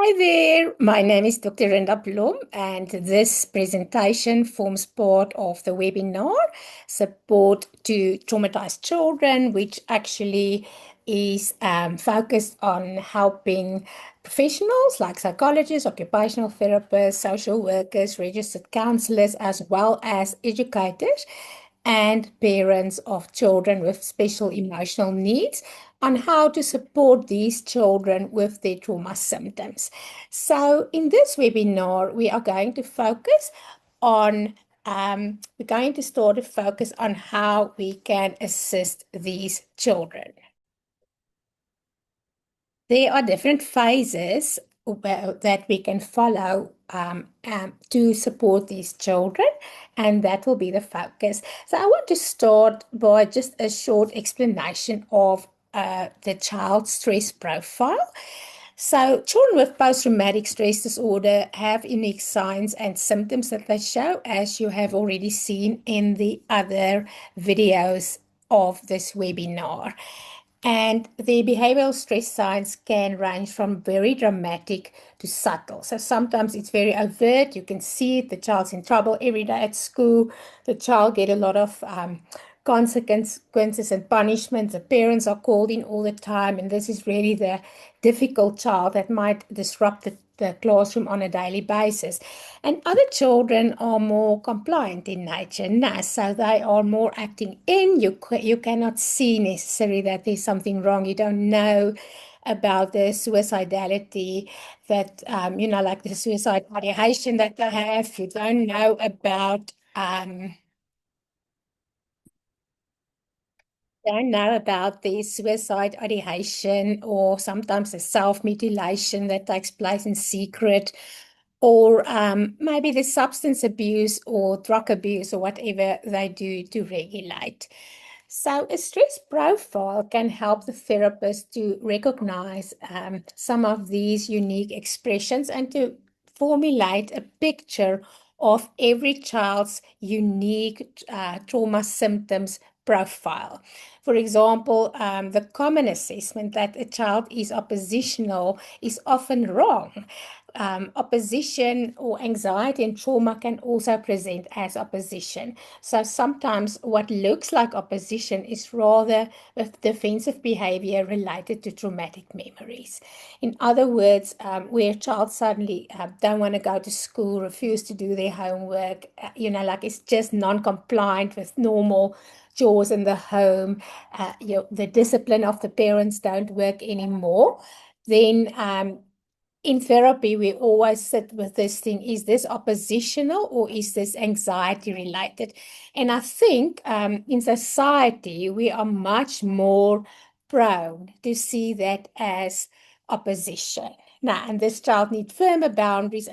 Hi there, my name is Dr. Rinda Blom, and this presentation forms part of the webinar Support to Traumatized Children, which actually is focused on helping professionals like psychologists, occupational therapists, social workers, registered counselors, as well as educators and parents of children with special emotional needs on how to support these children with their trauma symptoms. So, in this webinar, we are going to focus on we're going to start to focus on how we can assist these children. There are different phases that we can follow to support these children, and that will be the focus. So, I want to start by just a short explanation of the child's stress profile. So, children with post-traumatic stress disorder have unique signs and symptoms that they show, as you have already seen in the other videos of this webinar. And the behavioral stress signs can range from very dramatic to subtle. So sometimes it's very overt. You can see it. The child's in trouble every day at school. The child get a lot of consequences and punishments. The parents are called in all the time. And this is really the difficult child that might disrupt the classroom on a daily basis. And other children are more compliant in nature, so they are more acting in. You cannot see necessarily that there's something wrong. You don't know about the suicidality that, like the suicide ideation that they have. You don't know about the suicide ideation or sometimes the self-mutilation that takes place in secret, or maybe the substance abuse or drug abuse or whatever they do to regulate. So, a stress profile can help the therapist to recognize some of these unique expressions and to formulate a picture of every child's unique trauma symptoms profile. For example, the common assessment that a child is oppositional is often wrong. Opposition or anxiety and trauma can also present as opposition. So sometimes what looks like opposition is rather with defensive behavior related to traumatic memories. In other words, where a child suddenly don't want to go to school, refuse to do their homework, like it's just non-compliant with normal chores in the home, the discipline of the parents don't work anymore, then in therapy, we always sit with this thing, is this oppositional or is this anxiety related? And I think in society, we are much more prone to see that as opposition. Now, and this child needs firmer boundaries,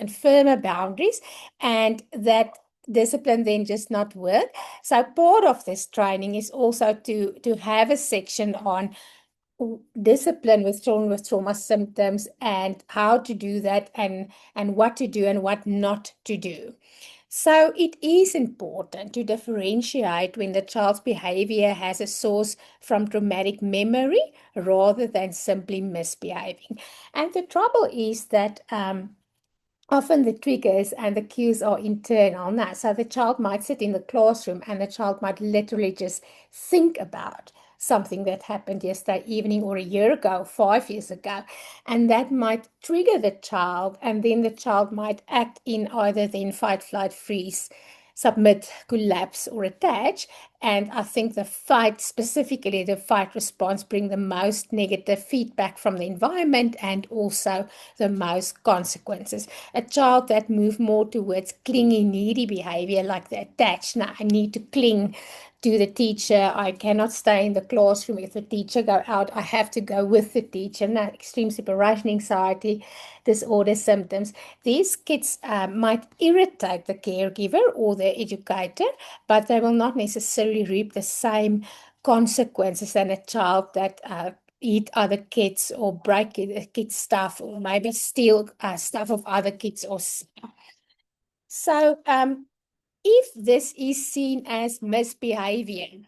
and that discipline then just not work. So part of this training is also to have a section on discipline with children with trauma symptoms and how to do that and what to do and what not to do. So it is important to differentiate when the child's behavior has a source from traumatic memory rather than simply misbehaving. And the trouble is that often the triggers and the cues are internal. Now, so the child might sit in the classroom and the child might literally just think about something that happened yesterday evening or a year ago, 5 years ago, and that might trigger the child, and then the child might act in either then fight, flight, freeze, submit, collapse, or attach. And I think the fight, specifically the fight response, bring the most negative feedback from the environment and also the most consequences. A child that move more towards clingy, needy behavior, like the attach. Now, I need to cling to the teacher. I cannot stay in the classroom if the teacher go out. I have to go with the teacher. Now, extreme separation anxiety disorder symptoms. These kids might irritate the caregiver or the educator, but they will not necessarily reap the same consequences than a child that eat other kids or break kids' stuff or maybe steal stuff of other kids. So, if this is seen as misbehavior,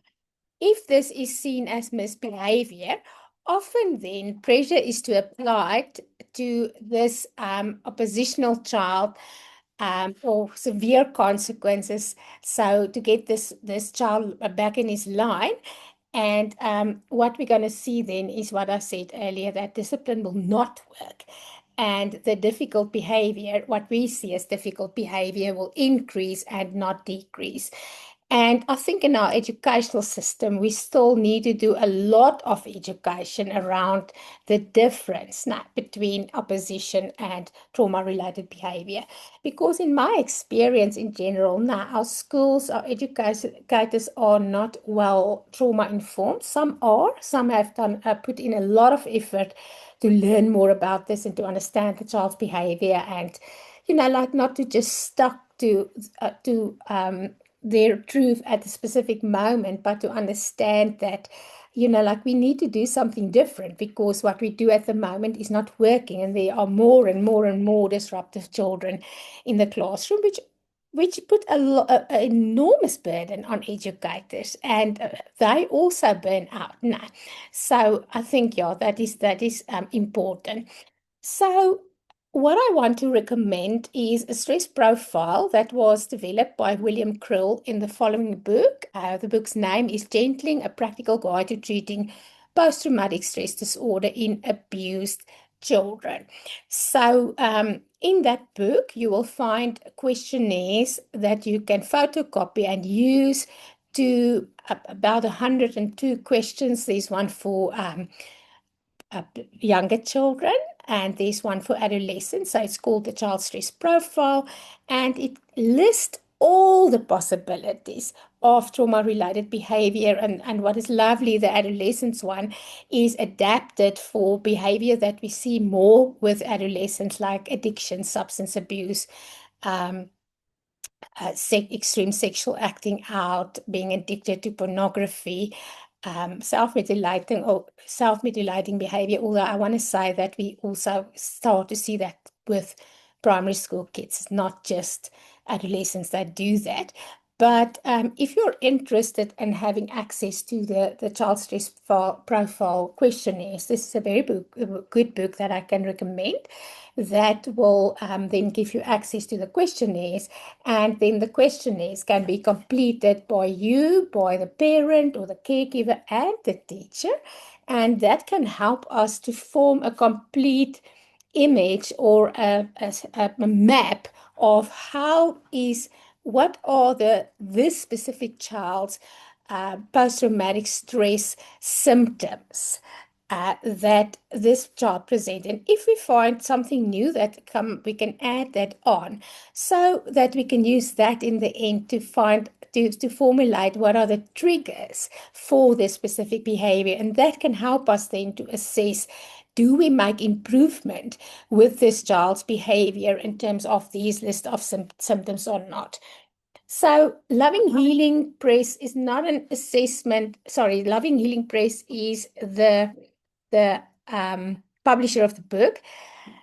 if this is seen as misbehavior, often then pressure is to apply to this oppositional child or severe consequences. So to get this child back in his line. And what we're going to see then is what I said earlier, that discipline will not work. And the difficult behavior, what we see as difficult behavior, will increase and not decrease. And I think in our educational system, we still need to do a lot of education around the difference now between opposition and trauma-related behavior. Because in my experience in general, now our schools, our educators are not well trauma-informed. Some are, some have put in a lot of effort to learn more about this and to understand the child's behavior and, like not to just stuck to their truth at a specific moment, but to understand that, like we need to do something different because what we do at the moment is not working, and there are more and more and more disruptive children in the classroom, which put an enormous burden on educators, and they also burn out now. So I think, yeah, that is important. So, what I want to recommend is a stress profile that was developed by William Krill in the following book. The book's name is Gentling, a Practical Guide to Treating Post-Traumatic Stress Disorder in Abused Children. So, in that book, you will find questionnaires that you can photocopy and use to about 102 questions. There's one for uh, younger children, and there's one for adolescents. So it's called the Child Stress Profile, and it lists all the possibilities of trauma-related behavior. And what is lovely, the adolescents one is adapted for behavior that we see more with adolescents, like addiction, substance abuse, um, extreme sexual acting out, being addicted to pornography, self-mutilating behavior. Although I want to say that we also start to see that with primary school kids, not just adolescents that do that. But if you're interested in having access to the child stress profile questionnaires, this is a good book that I can recommend that will then give you access to the questionnaires. And then the questionnaires can be completed by you, by the parent or the caregiver and the teacher. And that can help us to form a complete image or a map of what are this specific child's post-traumatic stress symptoms that this child presents. And if we find something new we can add that on so that we can use that in the end to formulate what are the triggers for this specific behavior. And that can help us then to assess, do we make improvement with this child's behavior in terms of these list of symptoms or not? So, Loving Healing Press is not an assessment. Sorry, Loving Healing Press is the publisher of the book.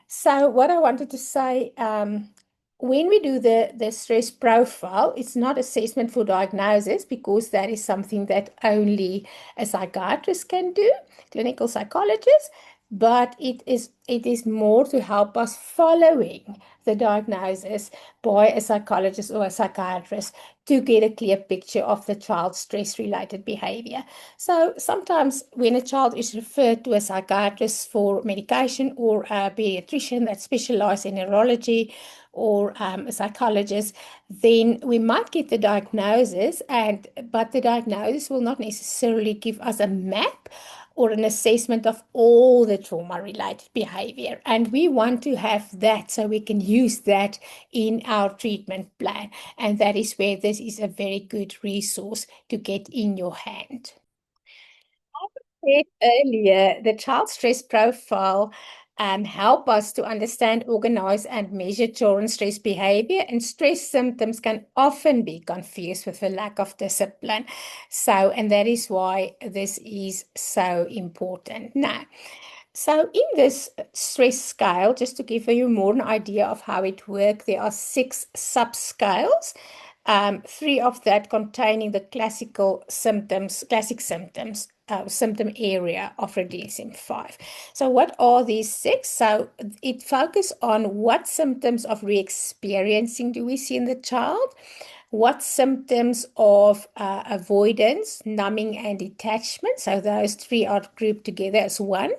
So, what I wanted to say, when we do the stress profile, it's not assessment for diagnosis because that is something that only a psychiatrist can do, clinical psychologist. But it is more to help us following the diagnosis by a psychologist or a psychiatrist to get a clear picture of the child's stress-related behavior. So sometimes when a child is referred to a psychiatrist for medication or a pediatrician that specializes in neurology or a psychologist, then we might get the diagnosis, but the diagnosis will not necessarily give us a map or an assessment of all the trauma-related behavior. And we want to have that so we can use that in our treatment plan. And that is where this is a very good resource to get in your hand. Said earlier, the child stress profile help us to understand, organize, and measure children's stress behavior. And stress symptoms can often be confused with a lack of discipline. And that is why this is so important. Now, so in this stress scale, just to give you more an idea of how it works, there are 6 subscales. 3 of that containing the classic symptoms, symptom area of DSM-5. So what are these six? So it focuses on what symptoms of re-experiencing do we see in the child, what symptoms of avoidance, numbing, and detachment. So those three are grouped together as one.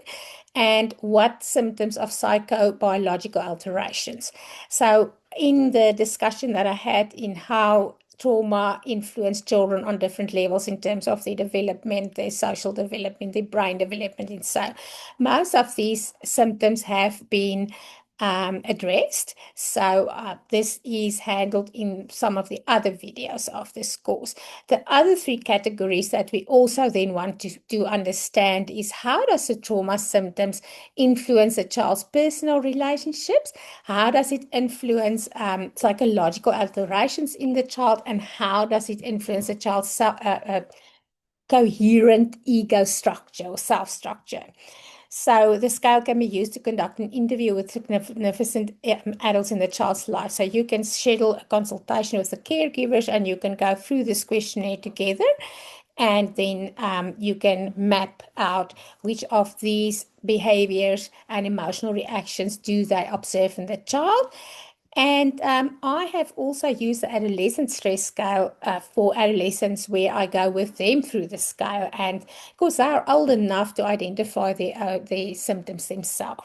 And what symptoms of psychobiological alterations. So in the discussion that I had in how trauma influenced children on different levels in terms of their development, their social development, their brain development, and so most of these symptoms have been addressed. So this is handled in some of the other videos of this course. The other three categories that we also then want to understand is how does the trauma symptoms influence a child's personal relationships? How does it influence psychological alterations in the child? And how does it influence a child's coherent ego structure or self-structure? So the scale can be used to conduct an interview with significant adults in the child's life. So you can schedule a consultation with the caregivers and you can go through this questionnaire together. And then you can map out which of these behaviors and emotional reactions do they observe in the child. And I have also used the adolescent stress scale for adolescents where I go with them through the scale. And of course, they're old enough to identify the symptoms themselves.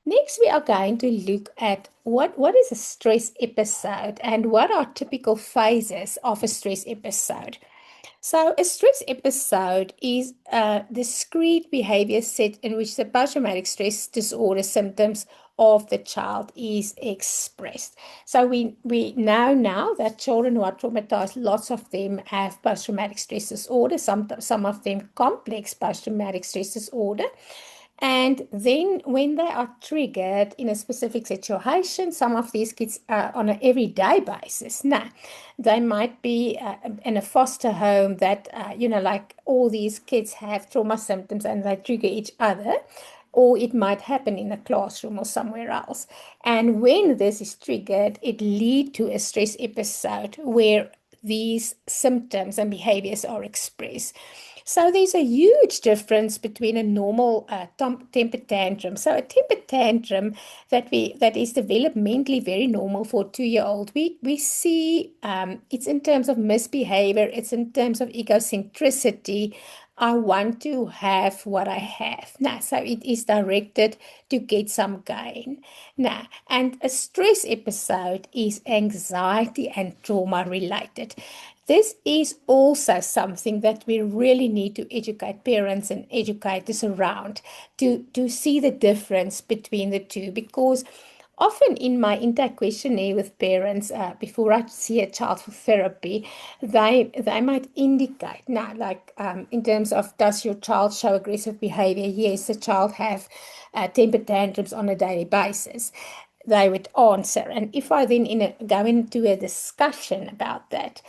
Next, we are going to look at what is a stress episode and what are typical phases of a stress episode. So a stress episode is a discrete behavior set in which the post-traumatic stress disorder symptoms of the child is expressed. So we know now that children who are traumatized, lots of them have post-traumatic stress disorder, some of them complex post-traumatic stress disorder. And then when they are triggered in a specific situation, some of these kids are on an everyday basis. Now, they might be in a foster home that, like all these kids have trauma symptoms and they trigger each other, or it might happen in a classroom or somewhere else. And when this is triggered, it leads to a stress episode where these symptoms and behaviors are expressed. So there's a huge difference between a normal temper tantrum. So a temper tantrum that is developmentally very normal for a 2-year-old. We see it's in terms of misbehavior, it's in terms of egocentricity. I want to have what I have. Now, so it is directed to get some gain. Now, and a stress episode is anxiety and trauma related. This is also something that we really need to educate parents and educators around to see the difference between the two, because often in my intake questionnaire with parents, before I see a child for therapy, they might indicate, now, like in terms of does your child show aggressive behavior? Yes, the child have temper tantrums on a daily basis. They would answer. And if I then go into a discussion about that,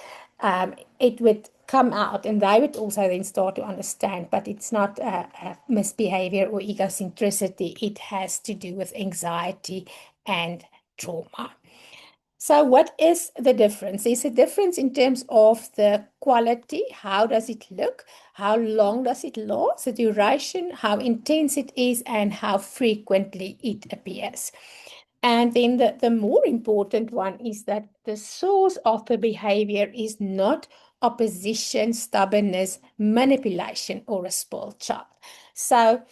it would come out and they would also then start to understand, but it's not a misbehavior or egocentricity. It has to do with anxiety and trauma. So what is the difference? There's a difference in terms of the quality. How does it look? How long does it last? The duration, how intense it is, and how frequently it appears. And then the more important one is that the source of the behavior is not opposition, stubbornness, manipulation, or a spoiled child. So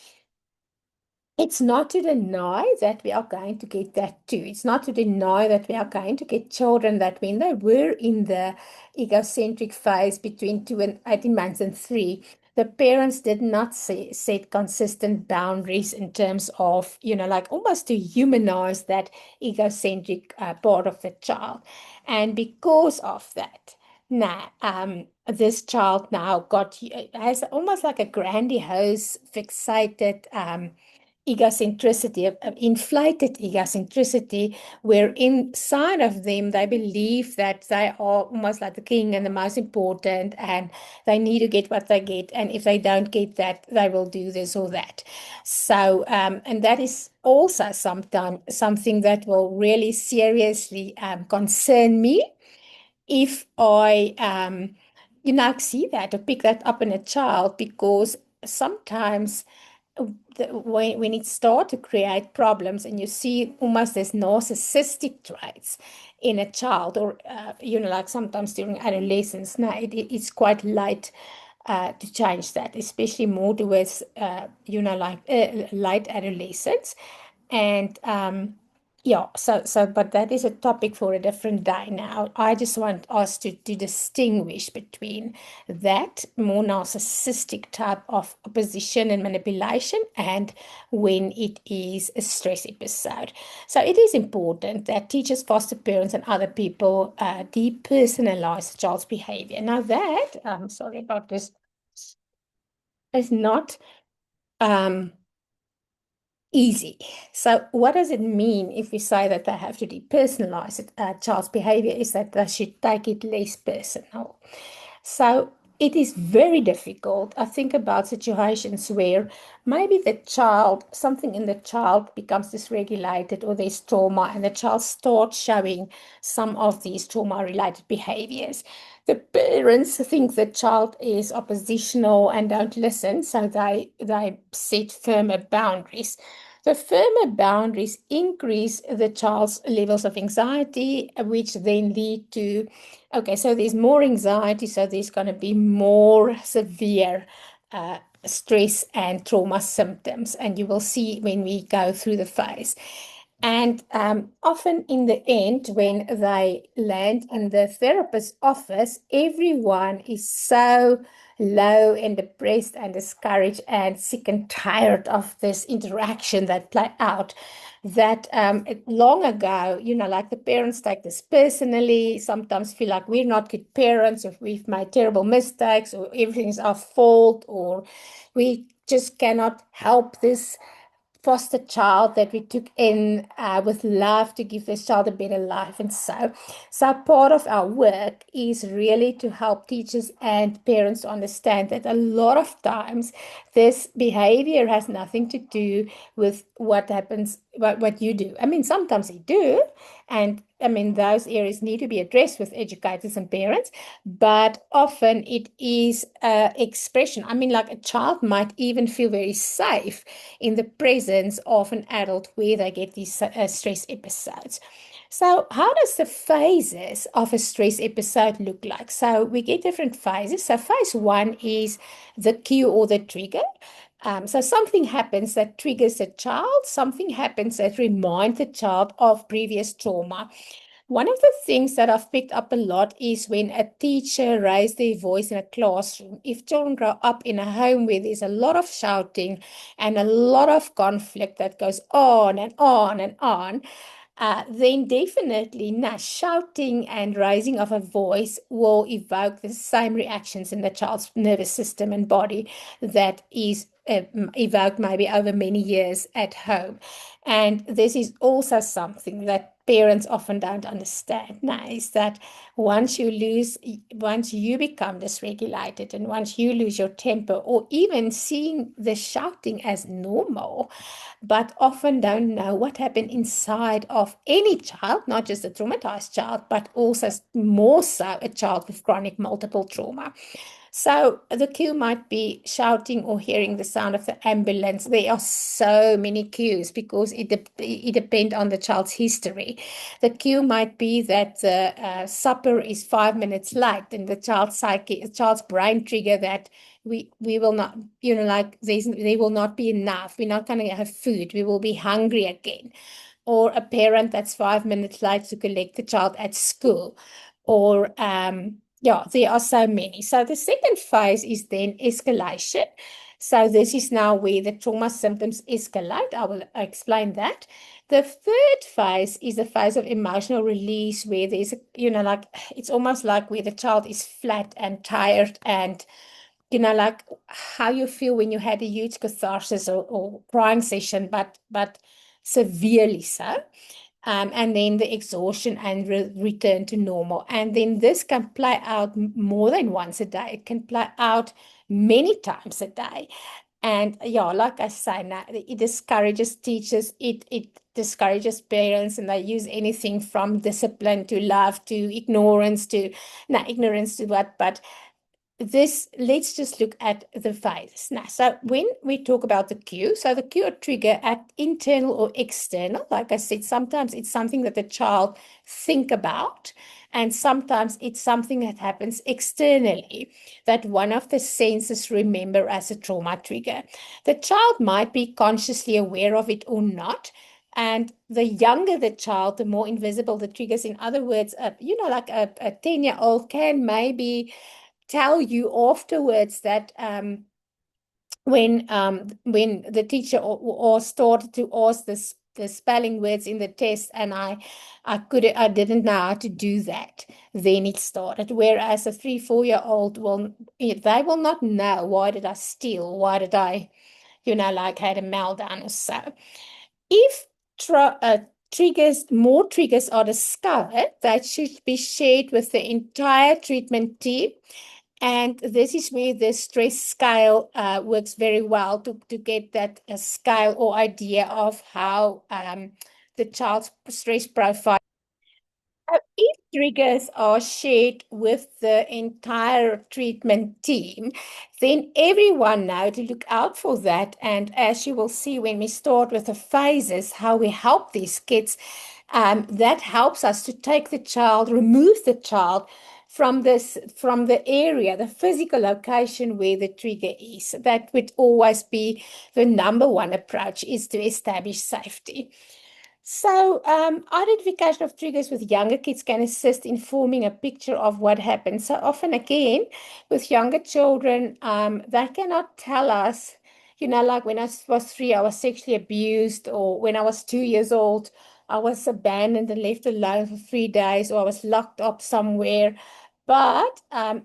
it's not to deny that we are going to get that too. It's not to deny that we are going to get children that when they were in the egocentric phase between 2 and 18 months and 3, the parents did not set consistent boundaries in terms of, like almost to humanize that egocentric part of the child. And because of that, now, this child now has almost like a grandiose, fixated, egocentricity, inflated egocentricity, where inside of them they believe that they are almost like the king and the most important, and they need to get what they get, and if they don't get that, they will do this or that. So, and that is also sometimes something that will really seriously concern me if I see that or pick that up in a child because sometimes when it starts to create problems and you see almost as narcissistic traits in a child or, like sometimes during adolescence, now it's quite late to change that, especially more towards, like late adolescence. And yeah, but that is a topic for a different day now. I just want us to distinguish between that more narcissistic type of opposition and manipulation and when it is a stress episode. So it is important that teachers, foster parents, and other people depersonalize the child's behavior. Now that, sorry about this, is not um, easy. So what does it mean if we say that they have to depersonalize it? Child's behavior is that they should take it less personal. So it is very difficult. I think about situations where maybe something in the child becomes dysregulated or there's trauma, and the child starts showing some of these trauma-related behaviors. The parents think the child is oppositional and don't listen, so they set firmer boundaries. The firmer boundaries increase the child's levels of anxiety, which then lead to, okay, so there's more anxiety, so there's going to be more severe stress and trauma symptoms. And you will see when we go through the phase. And often in the end, when they land in the therapist's office, everyone is so low and depressed and discouraged and sick and tired of this interaction that play out that long ago, like the parents take this personally, sometimes feel like we're not good parents, if we've made terrible mistakes, or everything's our fault, or we just cannot help this foster child that we took in with love to give this child a better life. And so part of our work is really to help teachers and parents to understand that a lot of times this behavior has nothing to do with what happens, what you do. I mean, sometimes they do, and I mean, those areas need to be addressed with educators and parents, but often it is expression. I mean, like a child might even feel very safe in the presence of an adult where they get these stress episodes. So how does the phases of a stress episode look like? So we get different phases. So phase one is the cue or the trigger. So something happens that triggers a child, something happens that reminds the child of previous trauma. One of the things that I've picked up a lot is when a teacher raises their voice in a classroom. If children grow up in a home where there's a lot of shouting and a lot of conflict that goes on and on and on, then definitely shouting and raising of a voice will evoke the same reactions in the child's nervous system and body that is evoked maybe over many years at home. And this is also something that parents often don't understand now, is that once you become dysregulated and once you lose your temper, or even seeing the shouting as normal, but often don't know what happened inside of any child, not just a traumatized child, but also more so a child with chronic multiple trauma. So the cue might be shouting or hearing the sound of the ambulance. There are so many cues because it depends on the child's history. The cue might be that the supper is 5 minutes late, and the child's brain trigger that we will not, like there will not be enough. We're not going to have food. We will be hungry again. Or a parent that's 5 minutes late to collect the child at school, or yeah, there are so many. So the second phase is then escalation. So this is now where the trauma symptoms escalate. I will explain that. The third phase is the phase of emotional release, where there's, like it's almost like where the child is flat and tired and, like how you feel when you had a huge catharsis or crying session, but severely so. And then the exhaustion and return to normal. And then this can play out more than once a day. It can play out many times a day. And yeah, like I say, now it discourages teachers, it discourages parents, and they use anything from discipline to love to ignorance to, ignorance to what, but let's just look at the phases now. So when we talk about the cue, so the cue or trigger at internal or external, like I said, sometimes it's something that the child think about, and sometimes it's something that happens externally that one of the senses remember as a trauma trigger. The child might be consciously aware of it or not. And the younger the child, the more invisible the triggers. In other words, like a 10-year-old can maybe tell you afterwards that when the teacher or started to ask the spelling words in the test, and I didn't know how to do that, then it started. Whereas a 3-4 year old they will not know, why did I steal, why did I like had a meltdown or so. If more triggers are discovered, that should be shared with the entire treatment team. And this is where the stress scale works very well to get that scale or idea of how the child's stress profile. If triggers are shared with the entire treatment team, then everyone know to look out for that. And as you will see when we start with the phases, how we help these kids, that helps us to take the child, remove the child from the area, the physical location where the trigger is. That would always be the number one approach, is to establish safety. So, identification of triggers with younger kids can assist in forming a picture of what happened. So often, again, with younger children, they cannot tell us, like when I was 3, I was sexually abused, or when I was 2 years old, I was abandoned and left alone for 3 days, or I was locked up somewhere. But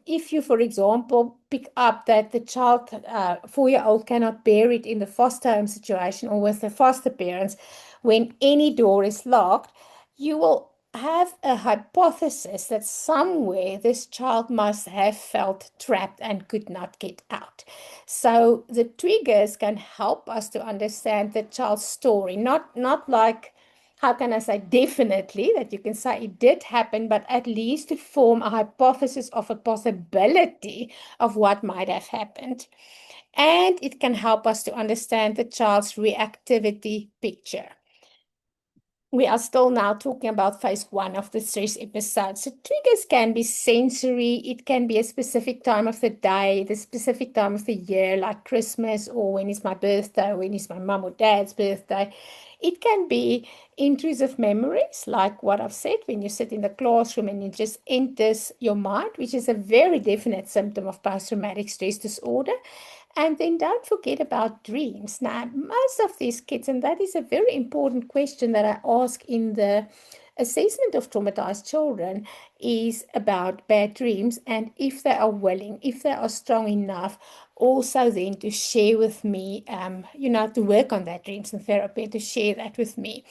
if you, for example, pick up that the child, 4-year-old, cannot bear it in the foster home situation or with the foster parents, when any door is locked, you will have a hypothesis that somewhere this child must have felt trapped and could not get out. So the triggers can help us to understand the child's story, not like, how can I say, definitely that you can say it did happen, but at least to form a hypothesis of a possibility of what might have happened. And it can help us to understand the child's reactivity picture. We are still now talking about phase 1 of the stress episode. So triggers can be sensory. It can be a specific time of the day, the specific time of the year, like Christmas, or when is my birthday, or when is my mum or dad's birthday. It can be intrusive memories, like what I've said, when you sit in the classroom and it just enters your mind, which is a very definite symptom of post-traumatic stress disorder. And then don't forget about dreams. Now, most of these kids, and that is a very important question that I ask in the assessment of traumatized children, is about bad dreams, and if they are willing, if they are strong enough, also then to share with me, to work on that dreams in therapy, to share that with me.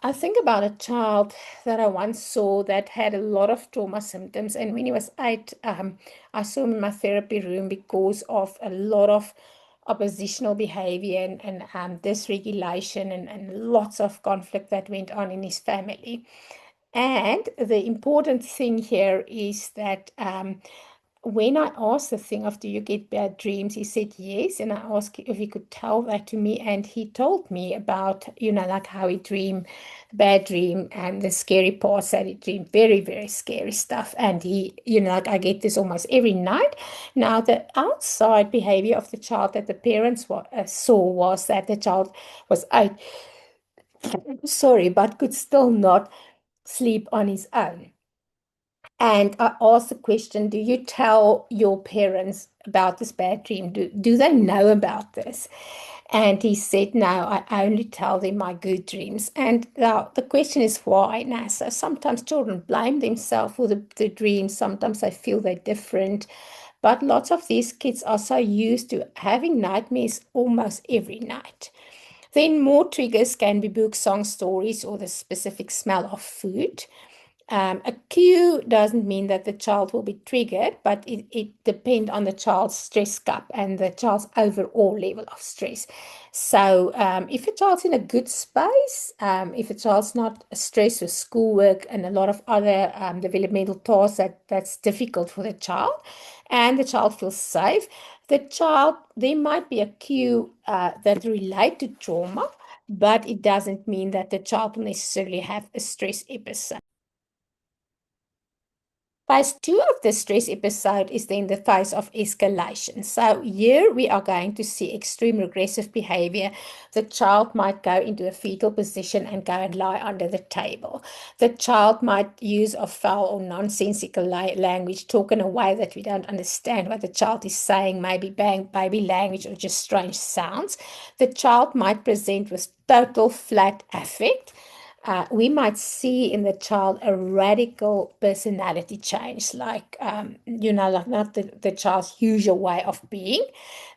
I think about a child that I once saw that had a lot of trauma symptoms. And when he was 8, I saw him in my therapy room because of a lot of oppositional behavior and dysregulation and lots of conflict that went on in his family. And the important thing here is that when I asked the thing of, do you get bad dreams? He said yes. And I asked if he could tell that to me. And he told me about, like how he dreamed bad dream and the scary parts that he dreamed, very, very scary stuff. And he, like I get this almost every night. Now, the outside behavior of the child that the parents saw was that the child was out, sorry, but could still not sleep on his own. And I asked the question, do you tell your parents about this bad dream? Do they know about this? And he said, no, I only tell them my good dreams. And now the question is why? Now, so sometimes children blame themselves for the dreams. Sometimes they feel they're different. But lots of these kids are so used to having nightmares almost every night. Then more triggers can be book, song, stories, or the specific smell of food. A cue doesn't mean that the child will be triggered, but it depends on the child's stress cup and the child's overall level of stress. So if a child's in a good space, if a child's not stressed with schoolwork and a lot of other developmental tasks that's difficult for the child, and the child feels safe, there might be a cue that relate to trauma, but it doesn't mean that the child will necessarily have a stress episode. Phase two of the stress episode is then the phase of escalation. So here we are going to see extreme regressive behavior. The child might go into a fetal position and go and lie under the table. The child might use of foul or nonsensical language, talk in a way that we don't understand what the child is saying, maybe bang baby language or just strange sounds. The child might present with total flat affect. We might see in the child a radical personality change, like, like not the child's usual way of being.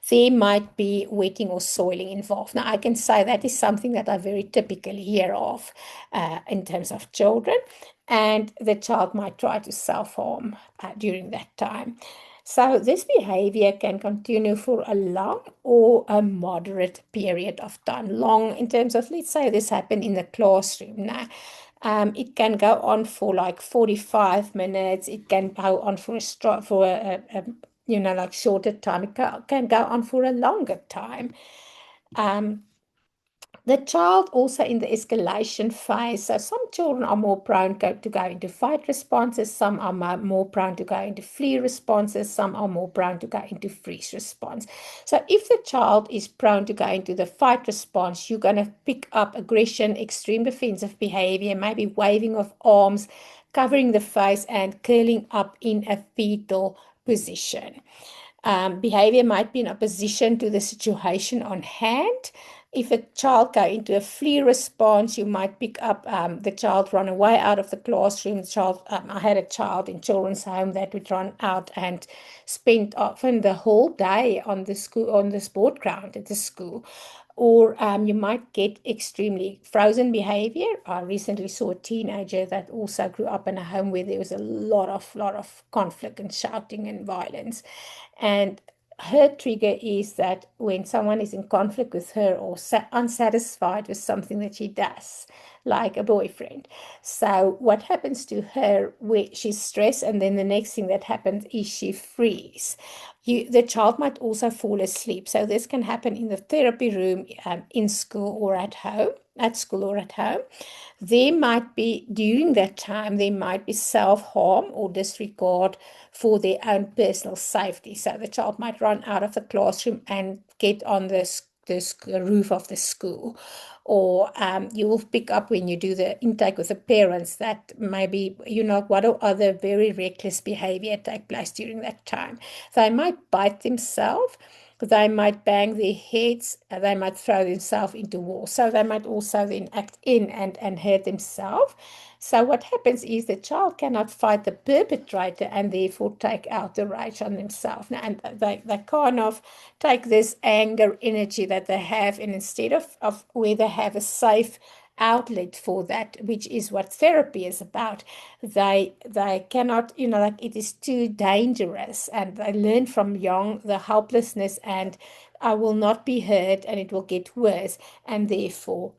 There might be wetting or soiling involved. Now, I can say that is something that I very typically hear of in terms of children, and the child might try to self-harm during that time. So this behavior can continue for a long or a moderate period of time. Long in terms of, let's say this happened in the classroom. Now, it can go on for like 45 minutes. It can go on for like shorter time. It can go on for a longer time. The child also in the escalation phase. So some children are more prone to go into fight responses. Some are more prone to go into flee responses. Some are more prone to go into freeze response. So if the child is prone to go into the fight response, you're going to pick up aggression, extreme defensive behavior, maybe waving of arms, covering the face, and curling up in a fetal position. Behavior might be in opposition to the situation on hand. If a child go into a flee response, you might pick up the child run away out of the classroom. I had a child in children's home that would run out and spend often the whole day on the sport ground at the school. Or you might get extremely frozen behavior. I recently saw a teenager that also grew up in a home where there was a lot of conflict and shouting and violence. And her trigger is that when someone is in conflict with her or unsatisfied with something that she does, like a boyfriend. So what happens to her, where she's stressed, and then the next thing that happens is she freezes. The child might also fall asleep. So this can happen in the therapy room, in school or at home, at school or at home. During that time, there might be self-harm or disregard for their own personal safety. So the child might run out of the classroom and get on the roof of the school. Or you will pick up when you do the intake with the parents that maybe, what other very reckless behavior take place during that time. They might bite themselves. They might bang their heads, they might throw themselves into walls. So they might also then act in and hurt themselves. So what happens is the child cannot fight the perpetrator and therefore take out the rage on themselves. And they kind of take this anger energy that they have, and instead of where they have a safe outlet for that, which is what therapy is about, they cannot, like it is too dangerous, and they learn from young the helplessness and I will not be hurt and it will get worse, and therefore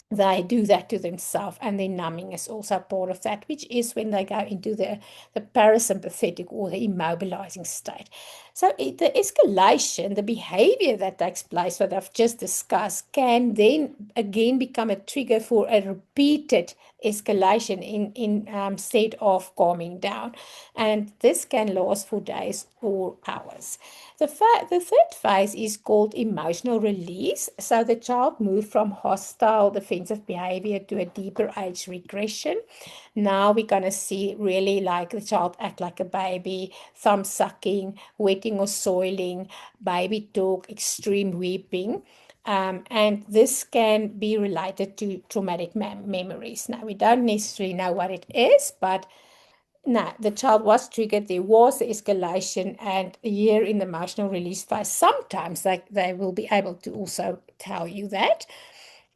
they do that to themselves, and then numbing is also part of that, which is when they go into the parasympathetic or the immobilizing state. So the escalation, the behavior that takes place, what I've just discussed, can then again become a trigger for a repeated escalation instead of calming down. And this can last for days or hours. The third phase is called emotional release. So the child moved from hostile defensive behavior to a deeper age regression. Now we're going to see really like the child act like a baby, thumb sucking, wetting or soiling, baby talk, extreme weeping. And this can be related to traumatic memories. Now, we don't necessarily know what it is, but now, the child was triggered, there was the escalation, and here in the emotional release phase, sometimes they will be able to also tell you that.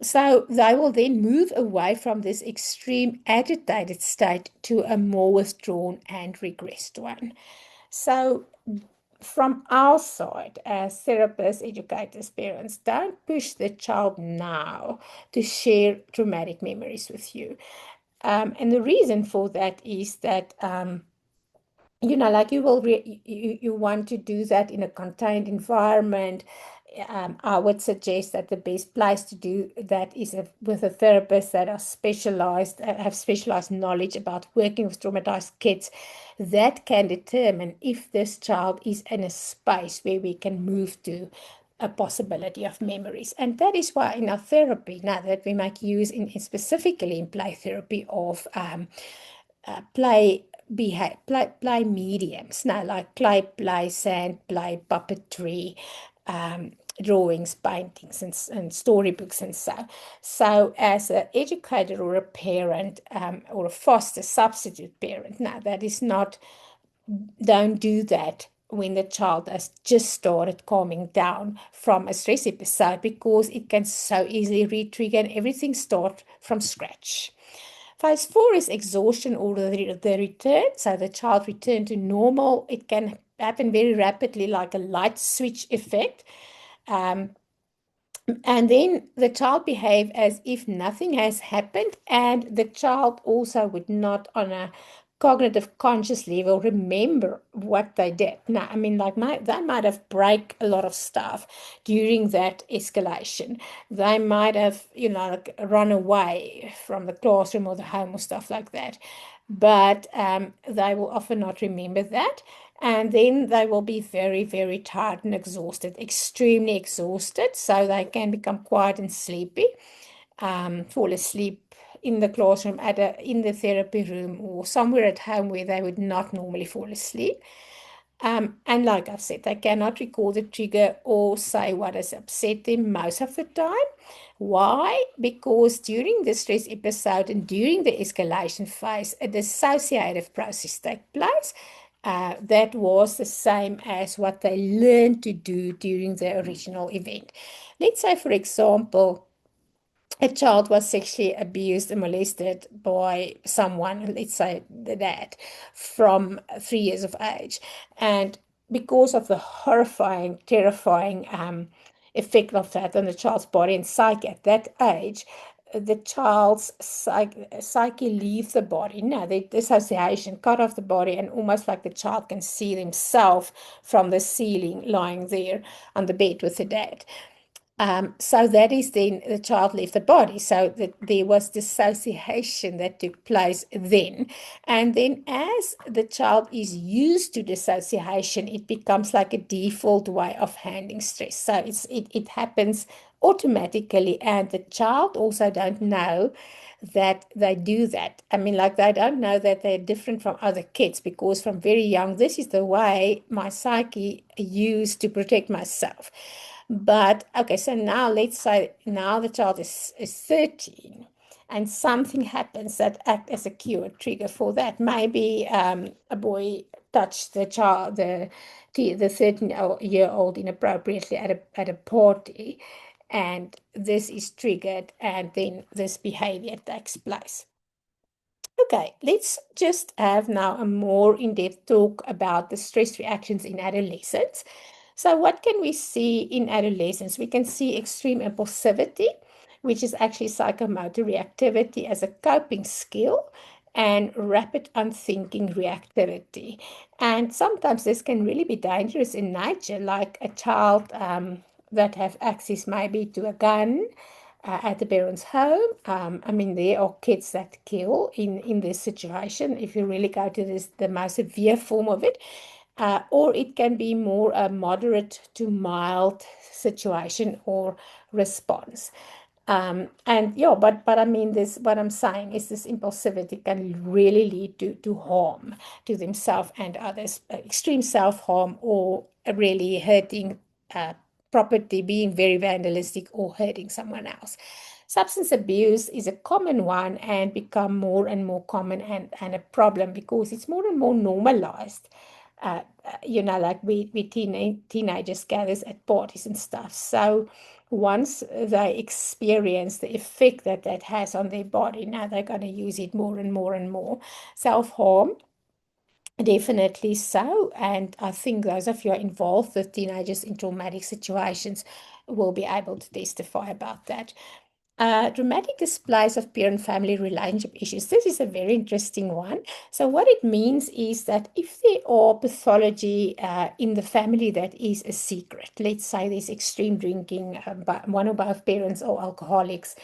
So they will then move away from this extreme agitated state to a more withdrawn and regressed one. So from our side, as therapists, educators, parents, don't push the child now to share traumatic memories with you. And the reason for that is that like you want to do that in a contained environment. I would suggest that the best place to do that is with a therapist that are specialized, have specialized knowledge about working with traumatized kids that can determine if this child is in a space where we can move to a possibility of memories. And that is why in our therapy, now that we make use specifically in play therapy of play mediums now, like clay play, sand play, puppetry, drawings, paintings, and storybooks, and so as an educator or a parent, or a foster substitute parent, now that is not, don't do that when the child has just started calming down from a stress episode, because it can so easily re-trigger and everything start from scratch. Phase 4 is exhaustion or the return. So the child return to normal. It can happen very rapidly, like a light switch effect. Um, and then the child behave as if nothing has happened, and the child also would not, on a cognitive conscious level, remember what they did. Now, I mean, like they might have break a lot of stuff during that escalation. They might have, like, run away from the classroom or the home or stuff like that. But they will often not remember that. And then they will be very, very tired and exhausted, extremely exhausted. So they can become quiet and sleepy, fall asleep in the classroom, in the therapy room, or somewhere at home where they would not normally fall asleep. And like I've said, they cannot recall the trigger or say what has upset them most of the time. Why? Because during the stress episode and during the escalation phase, a dissociative process takes place. That was the same as what they learned to do during the original event. Let's say, for example, a child was sexually abused and molested by someone, let's say the dad, from 3 years of age. And because of the horrifying, terrifying effect of that on the child's body and psyche at that age, the child's psyche leaves the body. Now, the dissociation cut off the body, and almost like the child can see themselves from the ceiling lying there on the bed with the dad. So that is then the child left the body. So that there was dissociation that took place then. And then as the child is used to dissociation, it becomes like a default way of handling stress. So it happens automatically, and the child also don't know that they do that. I mean, like, they don't know that they're different from other kids, because from very young, this is the way my psyche used to protect myself. But okay, so now let's say now the child is 13, and something happens that act as a cue or trigger for that. Maybe a boy touched the 13-year-old inappropriately at a party, and this is triggered, and then this behavior takes place. Okay, let's just have now a more in-depth talk about the stress reactions in adolescence. So what can we see in adolescence? We can see extreme impulsivity, which is actually psychomotor reactivity as a coping skill, and rapid unthinking reactivity. And sometimes this can really be dangerous in nature, like a child that have access maybe to a gun at the parents' home. I mean, there are kids that kill in this situation, if you really go to the most severe form of it. Or it can be more a moderate to mild situation or response. And yeah, but I mean, this, what I'm saying is this impulsivity can really lead to harm to themselves and others, extreme self-harm, or really hurting property, being very vandalistic, or hurting someone else. Substance abuse is a common one, and become more and more common, and a problem, because it's more and more normalized. Like we teenagers gathers at parties and stuff. So once they experience the effect that that has on their body, now they're going to use it more and more and more. Self-harm, definitely so. And I think those of you who are involved with teenagers in traumatic situations will be able to testify about that. Dramatic displays of parent-family relationship issues. This is a very interesting one. So what it means is that if there are pathology in the family that is a secret, let's say there's extreme drinking, but one or both parents are alcoholics,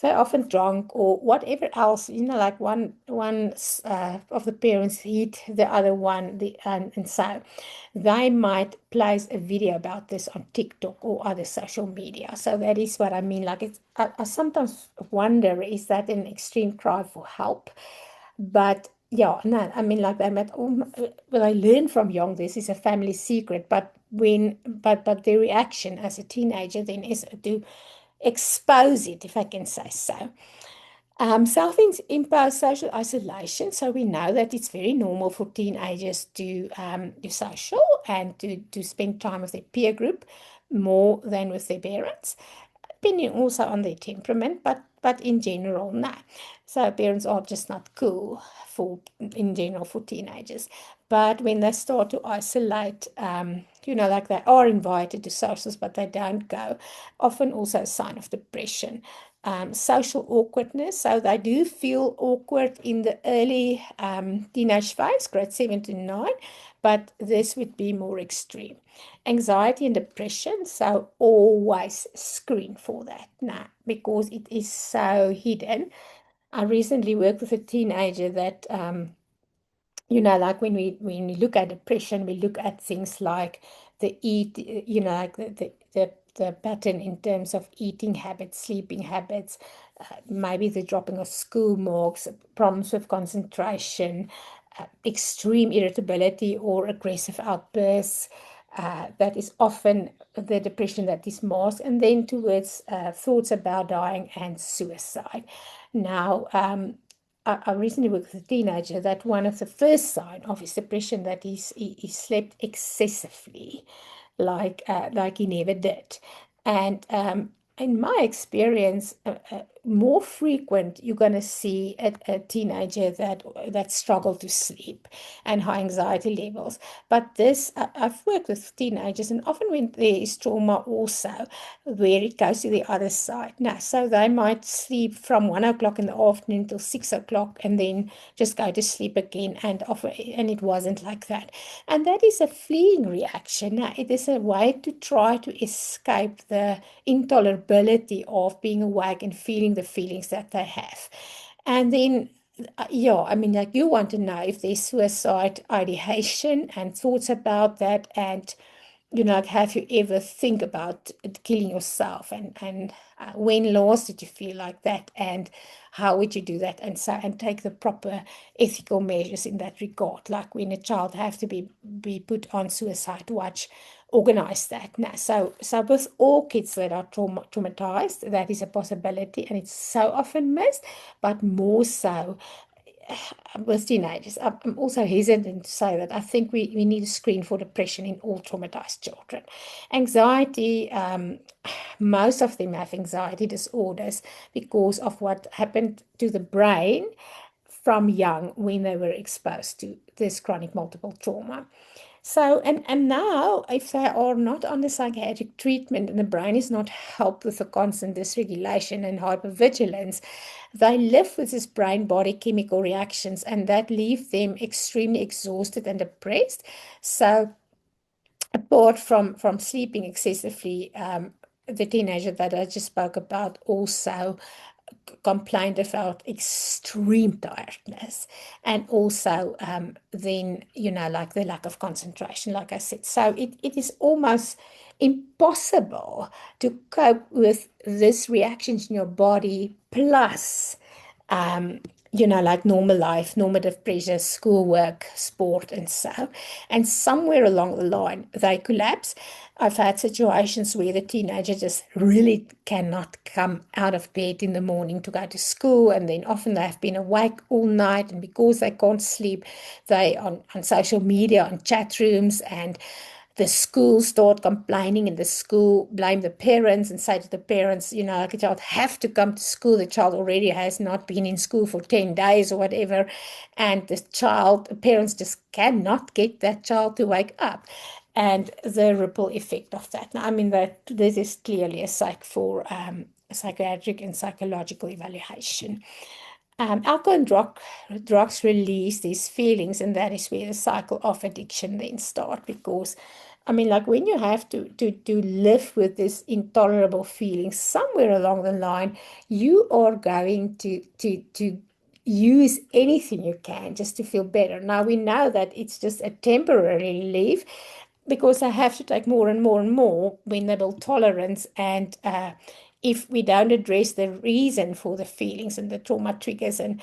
they're often drunk or whatever else, like one of the parents hit the other one, and so they might place a video about this on TikTok or other social media. So that is what I mean. Like I sometimes wonder, is that an extreme cry for help? But yeah, no, I mean, like they might, well, I learned from young, this is a family secret, but the reaction as a teenager then is to expose it, if I can say so. Self-imposed social isolation. So we know that it's very normal for teenagers to do social and to spend time with their peer group more than with their parents, depending also on their temperament, but in general, no. So parents are just not cool in general for teenagers. But when they start to isolate, like they are invited to socials, but they don't go, often also a sign of depression. Social awkwardness. So they do feel awkward in the early teenage phase, grade 7 to 9, but this would be more extreme. Anxiety and depression. So always screen for that now because it is so hidden. I recently worked with a teenager that like when we look at depression, we look at things like the eat, like the pattern in terms of eating habits, sleeping habits, maybe the dropping of school marks, problems with concentration, extreme irritability or aggressive outbursts. That is often the depression that is masked, and then towards thoughts about dying and suicide. Now, I recently worked with a teenager that one of the first signs of his depression that he slept excessively, like he never did. And in my experience, more frequent you're going to see a teenager that struggle to sleep and high anxiety levels. But this, I've worked with teenagers, and often when there is trauma also, where it goes to the other side. Now, so they might sleep from 1 o'clock in the afternoon till 6 o'clock, and then just go to sleep again, and it wasn't like that. And that is a fleeing reaction. Now, it is a way to try to escape the intolerability of being awake and feeling the feelings that they have. And then, yeah, I mean, like you want to know if there's suicide ideation and thoughts about that, and like, have you ever think about killing yourself, and when last did you feel like that, and how would you do that, and take the proper ethical measures in that regard, like when a child has to be put on suicide watch, organize that. Now, so with all kids that are traumatized, that is a possibility, and it's so often missed, but more so with teenagers. I'm also hesitant to say that I think we need to screen for depression in all traumatized children. Anxiety, most of them have anxiety disorders because of what happened to the brain from young when they were exposed to this chronic multiple trauma. So, and now, if they are not under psychiatric treatment and the brain is not helped with the constant dysregulation and hypervigilance, they live with this brain-body chemical reactions, and that leave them extremely exhausted and depressed. So, apart from sleeping excessively, the teenager that I just spoke about also complained about extreme tiredness, and also then like the lack of concentration, like I said. So it is almost impossible to cope with this reactions in your body plus like normal life, normative pressure, schoolwork, sport, and so. And somewhere along the line, they collapse. I've had situations where the teenager just really cannot come out of bed in the morning to go to school, and then often they have been awake all night, and because they can't sleep, they on social media, on chat rooms, and the school start complaining, and the school blame the parents and say to the parents, like the child have to come to school. The child already has not been in school for 10 days or whatever. And the parents just cannot get that child to wake up. And the ripple effect of that. Now, I mean, that this is clearly a psychiatric and psychological evaluation. Alcohol and drugs release these feelings, and that is where the cycle of addiction then start. Because, I mean, like when you have to live with this intolerable feeling, somewhere along the line, you are going to use anything you can just to feel better. Now we know that it's just a temporary relief, because I have to take more and more and more when they build tolerance. And if we don't address the reason for the feelings and the trauma triggers, and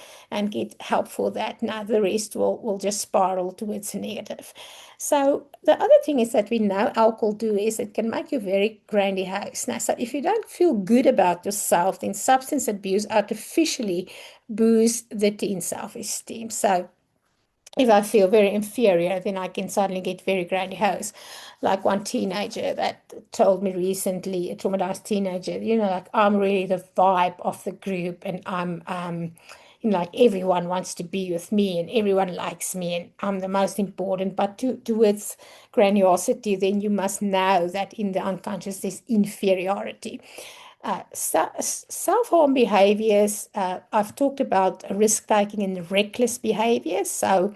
get help for that, now the rest will just spiral towards negative. So the other thing is that we know alcohol do is it can make you very grandiose. Now, so if you don't feel good about yourself, then substance abuse artificially boosts the teen self-esteem. So if I feel very inferior, then I can suddenly get very grandiose. Like one teenager that told me recently, a traumatized teenager, like I'm really the vibe of the group, and I'm, like everyone wants to be with me and everyone likes me and I'm the most important. But towards grandiosity, then you must know that in the unconscious there's inferiority. Self-harm behaviors, I've talked about risk-taking and reckless behaviors. So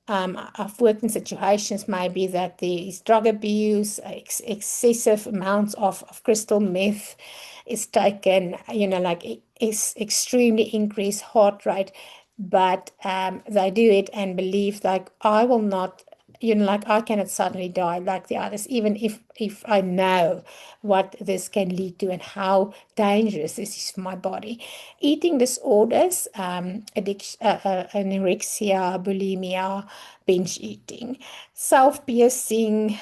I've worked in situations maybe that there is drug abuse, excessive amounts of crystal meth is taken, like is extremely increased heart rate, but they do it and believe like I will not, like I cannot suddenly die like the others, even if I know what this can lead to and how dangerous this is for my body. Eating disorders, addiction, anorexia, bulimia, binge eating, self-piercing,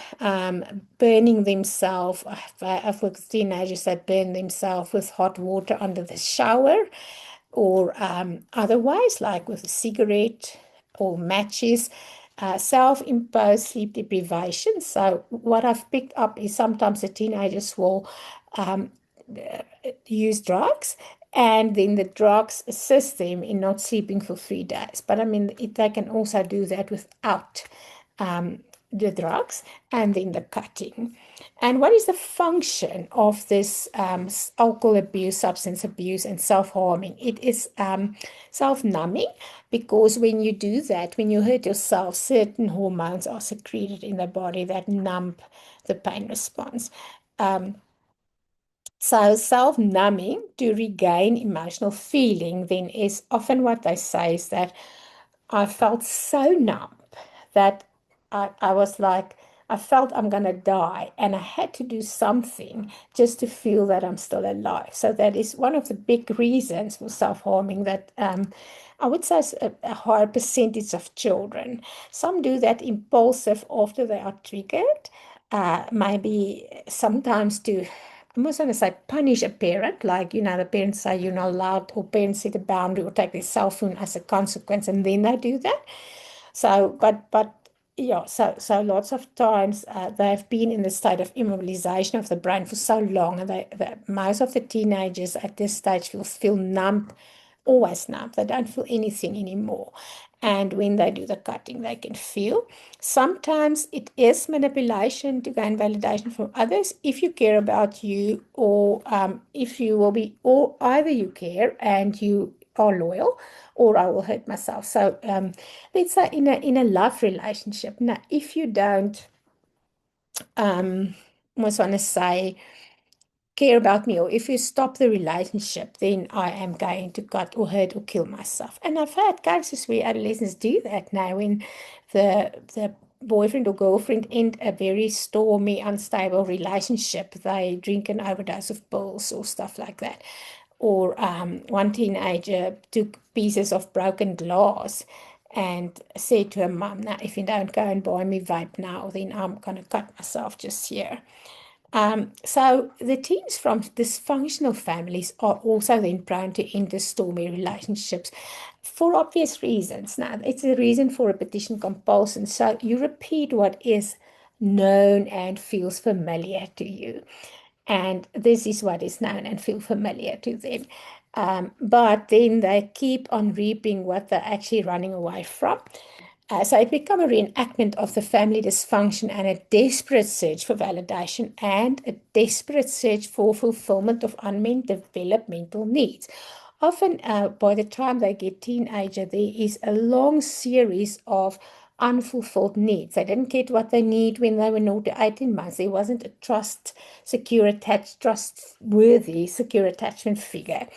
burning themselves. I've worked with teenagers that burn themselves with hot water under the shower, or otherwise, like with a cigarette or matches. Self-imposed sleep deprivation. So what I've picked up is sometimes the teenagers will um, use drugs, and then the drugs assist them in not sleeping for 3 days. But I mean, they can also do that without um, the drugs, and then the cutting. And what is the function of this alcohol abuse, substance abuse, and self-harming? It is self-numbing, because when you do that, when you hurt yourself, certain hormones are secreted in the body that numb the pain response. So self-numbing to regain emotional feeling then is often what they say is that I felt so numb that I was like, I felt I'm going to die, and I had to do something just to feel that I'm still alive. So that is one of the big reasons for self-harming, that I would say a higher percentage of children. Some do that impulsive after they are triggered, maybe sometimes to, I'm also going to say, punish a parent, like, the parents say you're not allowed, or parents set a boundary or take their cell phone as a consequence, and then they do that. So, but yeah, so lots of times they've been in the state of immobilization of the brain for so long, and most of the teenagers at this stage feel numb, always numb. They don't feel anything anymore. And when they do the cutting, they can feel. Sometimes it is manipulation to gain validation from others. If you care about you, or if you will be, or either you care and you are loyal, or I will hurt myself. So let's say in a love relationship. Now, if you don't, I was want to say, care about me, or if you stop the relationship, then I am going to cut or hurt or kill myself. And I've had cases where adolescents do that now, when the boyfriend or girlfriend end a very stormy, unstable relationship. They drink an overdose of pills or stuff like that. Or one teenager took pieces of broken glass and said to her mum, now, if you don't go and buy me vape now, then I'm going to cut myself just here. So the teens from dysfunctional families are also then prone to enter stormy relationships for obvious reasons. Now, it's a reason for repetition compulsion. So you repeat what is known and feels familiar to you. And this is what is known and feel familiar to them. But then they keep on reaping what they're actually running away from. So it became a reenactment of the family dysfunction and a desperate search for validation and a desperate search for fulfillment of unmet developmental needs. Often, by the time they get teenager, there is a long series of unfulfilled needs. They didn't get what they need when they were 0 to 18 months. There wasn't a trustworthy, secure attachment figure.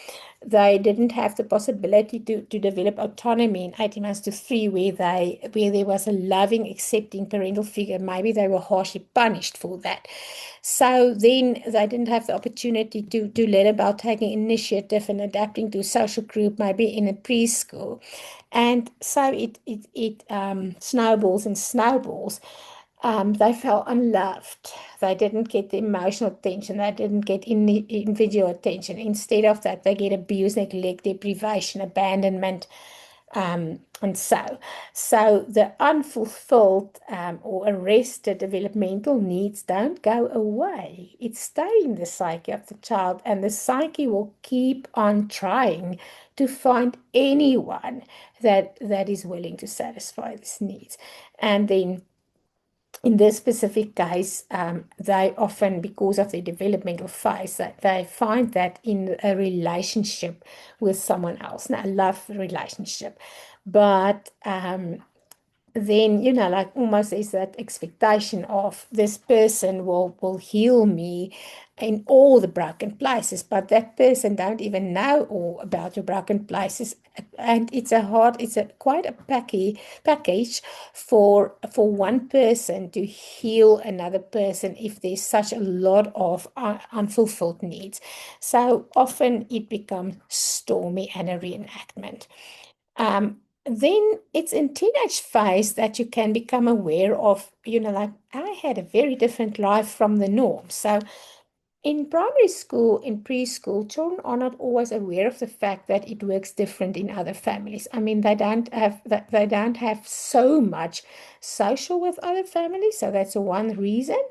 They didn't have the possibility to develop autonomy in 18 months to 3, where there was a loving, accepting parental figure. Maybe they were harshly punished for that. So then they didn't have the opportunity to learn about taking initiative and adapting to a social group, maybe in a preschool. And so it snowballs and snowballs. They felt unloved. They didn't get the emotional attention. They didn't get individual attention. Instead of that, they get abuse, neglect, deprivation, abandonment, and so the unfulfilled or arrested developmental needs don't go away. It stays in the psyche of the child, and the psyche will keep on trying to find anyone that is willing to satisfy these needs. And then in this specific case, they often, because of their developmental phase, that they find that in a relationship with someone else, now a love relationship. But then, like almost is that expectation of this person will heal me in all the broken places, but that person don't even know all about your broken places. And it's a quite a package for one person to heal another person if there's such a lot of unfulfilled needs. So often it becomes stormy and a reenactment. Then it's in teenage phase that you can become aware of, like I had a very different life from the norm. So in primary school, in preschool, children are not always aware of the fact that it works different in other families. I mean, they don't have so much social with other families, so that's one reason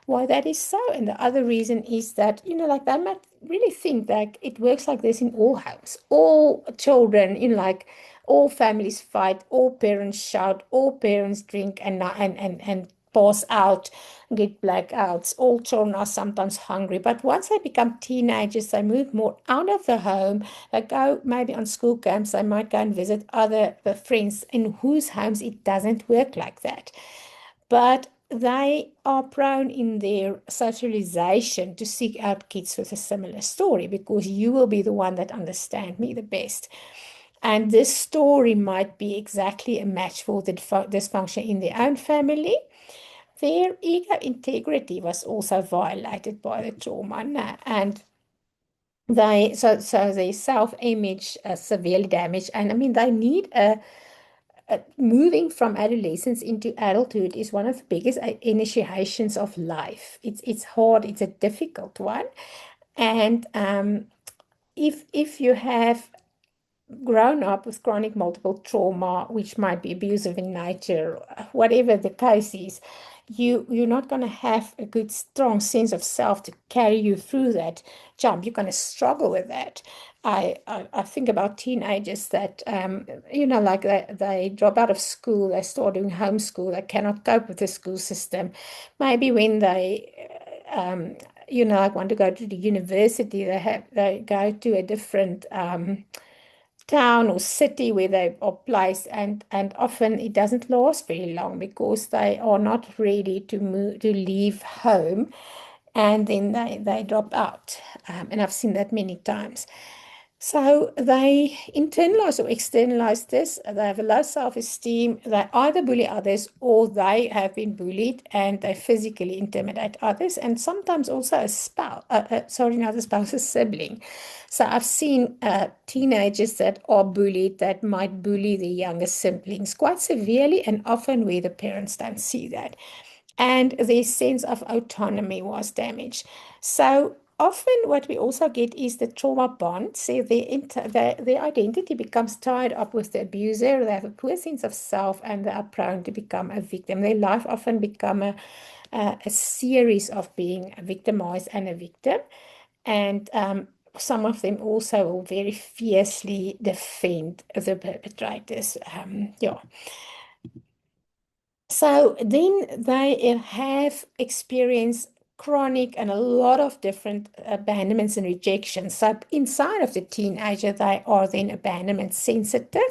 why that is so. And the other reason is that, like they might really think that it works like this in all homes. All children, like all families fight, all parents shout, all parents drink and pass out, get blackouts. All children are sometimes hungry, but once they become teenagers, they move more out of the home. They go maybe on school camps. They might go and visit other friends in whose homes it doesn't work like that. But they are prone in their socialization to seek out kids with a similar story, because you will be the one that understand me the best. And this story might be exactly a match for the dysfunction in their own family. Their ego integrity was also violated by the trauma, and so their self-image severely damaged. And I mean, they need moving from adolescence into adulthood is one of the biggest initiations of life. It's hard. It's a difficult one, and if you have grown up with chronic multiple trauma, which might be abusive in nature, whatever the case is, you're not going to have a good, strong sense of self to carry you through that jump. You're going to struggle with that. I think about teenagers that, like they drop out of school, they start doing homeschool, they cannot cope with the school system. Maybe when like want to go to the university, they go to a different town or city where they are placed, and often it doesn't last very long because they are not ready to move, to leave home, and then they drop out. And I've seen that many times. So they internalize or externalize this. They have a low self-esteem. They either bully others or they have been bullied and they physically intimidate others, and sometimes also a spouse, not a spouse, a sibling. So I've seen teenagers that are bullied that might bully the younger siblings quite severely, and often where the parents don't see that, and their sense of autonomy was damaged. So often what we also get is the trauma bond. So their identity becomes tied up with the abuser. They have a poor sense of self, and they are prone to become a victim. Their life often become a series of being a victimized and a victim. And some of them also will very fiercely defend the perpetrators. Yeah. So then they have experienced chronic and a lot of different abandonments and rejections. So inside of the teenager, they are then abandonment sensitive,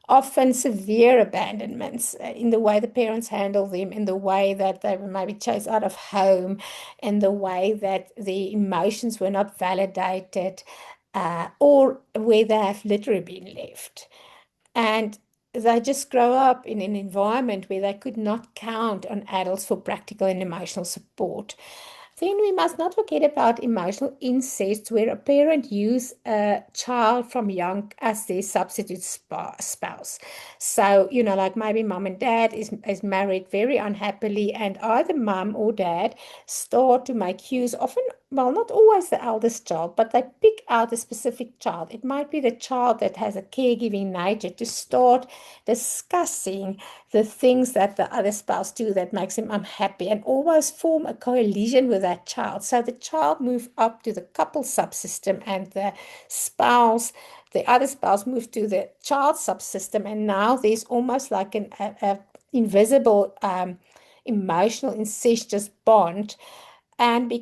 often severe abandonments in the way the parents handle them, in the way that they were maybe chased out of home, in the way that the emotions were not validated, or where they have literally been left. And they just grow up in an environment where they could not count on adults for practical and emotional support. Then we must not forget about emotional incest, where a parent use a child from young as their substitute spouse. So, like maybe mom and dad is married very unhappily, and either mom or dad start to make use, often, well, not always the eldest child, but they pick out a specific child. It might be the child that has a caregiving nature to start discussing the things that the other spouse do that makes him unhappy, and always form a coalition with that child. So the child move up to the couple subsystem, and the other spouse moves to the child subsystem, and now there's almost like an invisible emotional incestuous bond. And then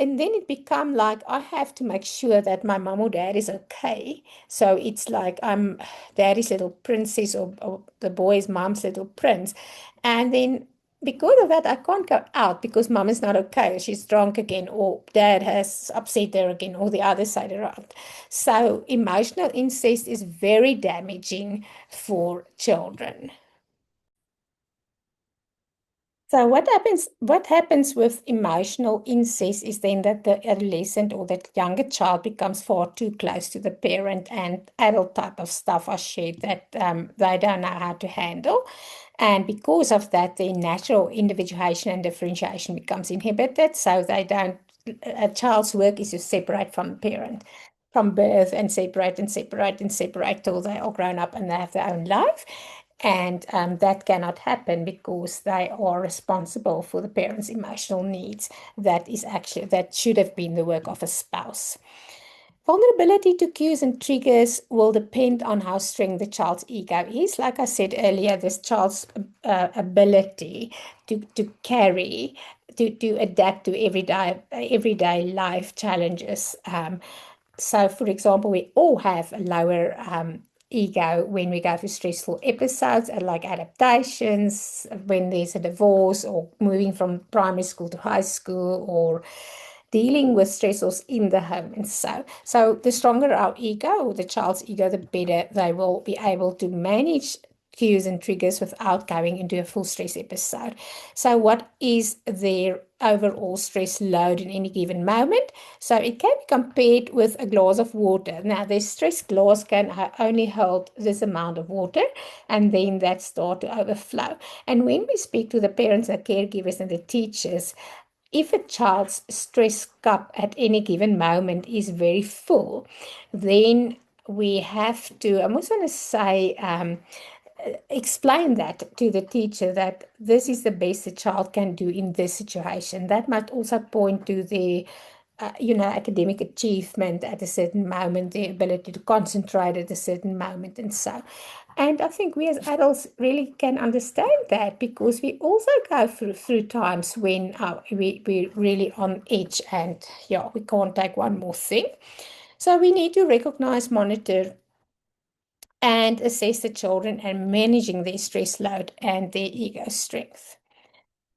it become like I have to make sure that my mom or dad is okay. So it's like I'm daddy's little princess, or the boy's mom's little prince. And then because of that, I can't go out because mom is not okay. She's drunk again, or dad has upset her again, or the other side around. So emotional incest is very damaging for children. So what happens with emotional incest is then that the adolescent or that younger child becomes far too close to the parent, and adult type of stuff are shared that they don't know how to handle. And because of that, their natural individuation and differentiation becomes inhibited. So they don't, a child's work is to separate from the parent from birth, and separate and separate and separate till they are grown up and they have their own life. And that cannot happen because they are responsible for the parents' emotional needs. That should have been the work of a spouse. Vulnerability to cues and triggers will depend on how strong the child's ego is. Like I said earlier, this child's ability to carry, to adapt to everyday life challenges. So, for example, we all have a lower ego when we go through stressful episodes, like adaptations, when there's a divorce, or moving from primary school to high school, or dealing with stressors in the home. And so the stronger our ego, or the child's ego, the better they will be able to manage cues and triggers without going into a full stress episode. So what is their overall stress load in any given moment? So it can be compared with a glass of water. Now, the stress glass can only hold this amount of water, and then that starts to overflow. And when we speak to the parents, the caregivers, and the teachers, if a child's stress cup at any given moment is very full, then we have to, I almost want to say, explain that to the teacher, that this is the best the child can do in this situation. That might also point to the academic achievement at a certain moment, the ability to concentrate at a certain moment, and so. And I think we as adults really can understand that, because we also go through times when we're really on edge, and yeah, we can't take one more thing. So we need to recognize, monitor, and assess the children and managing their stress load and their ego strength.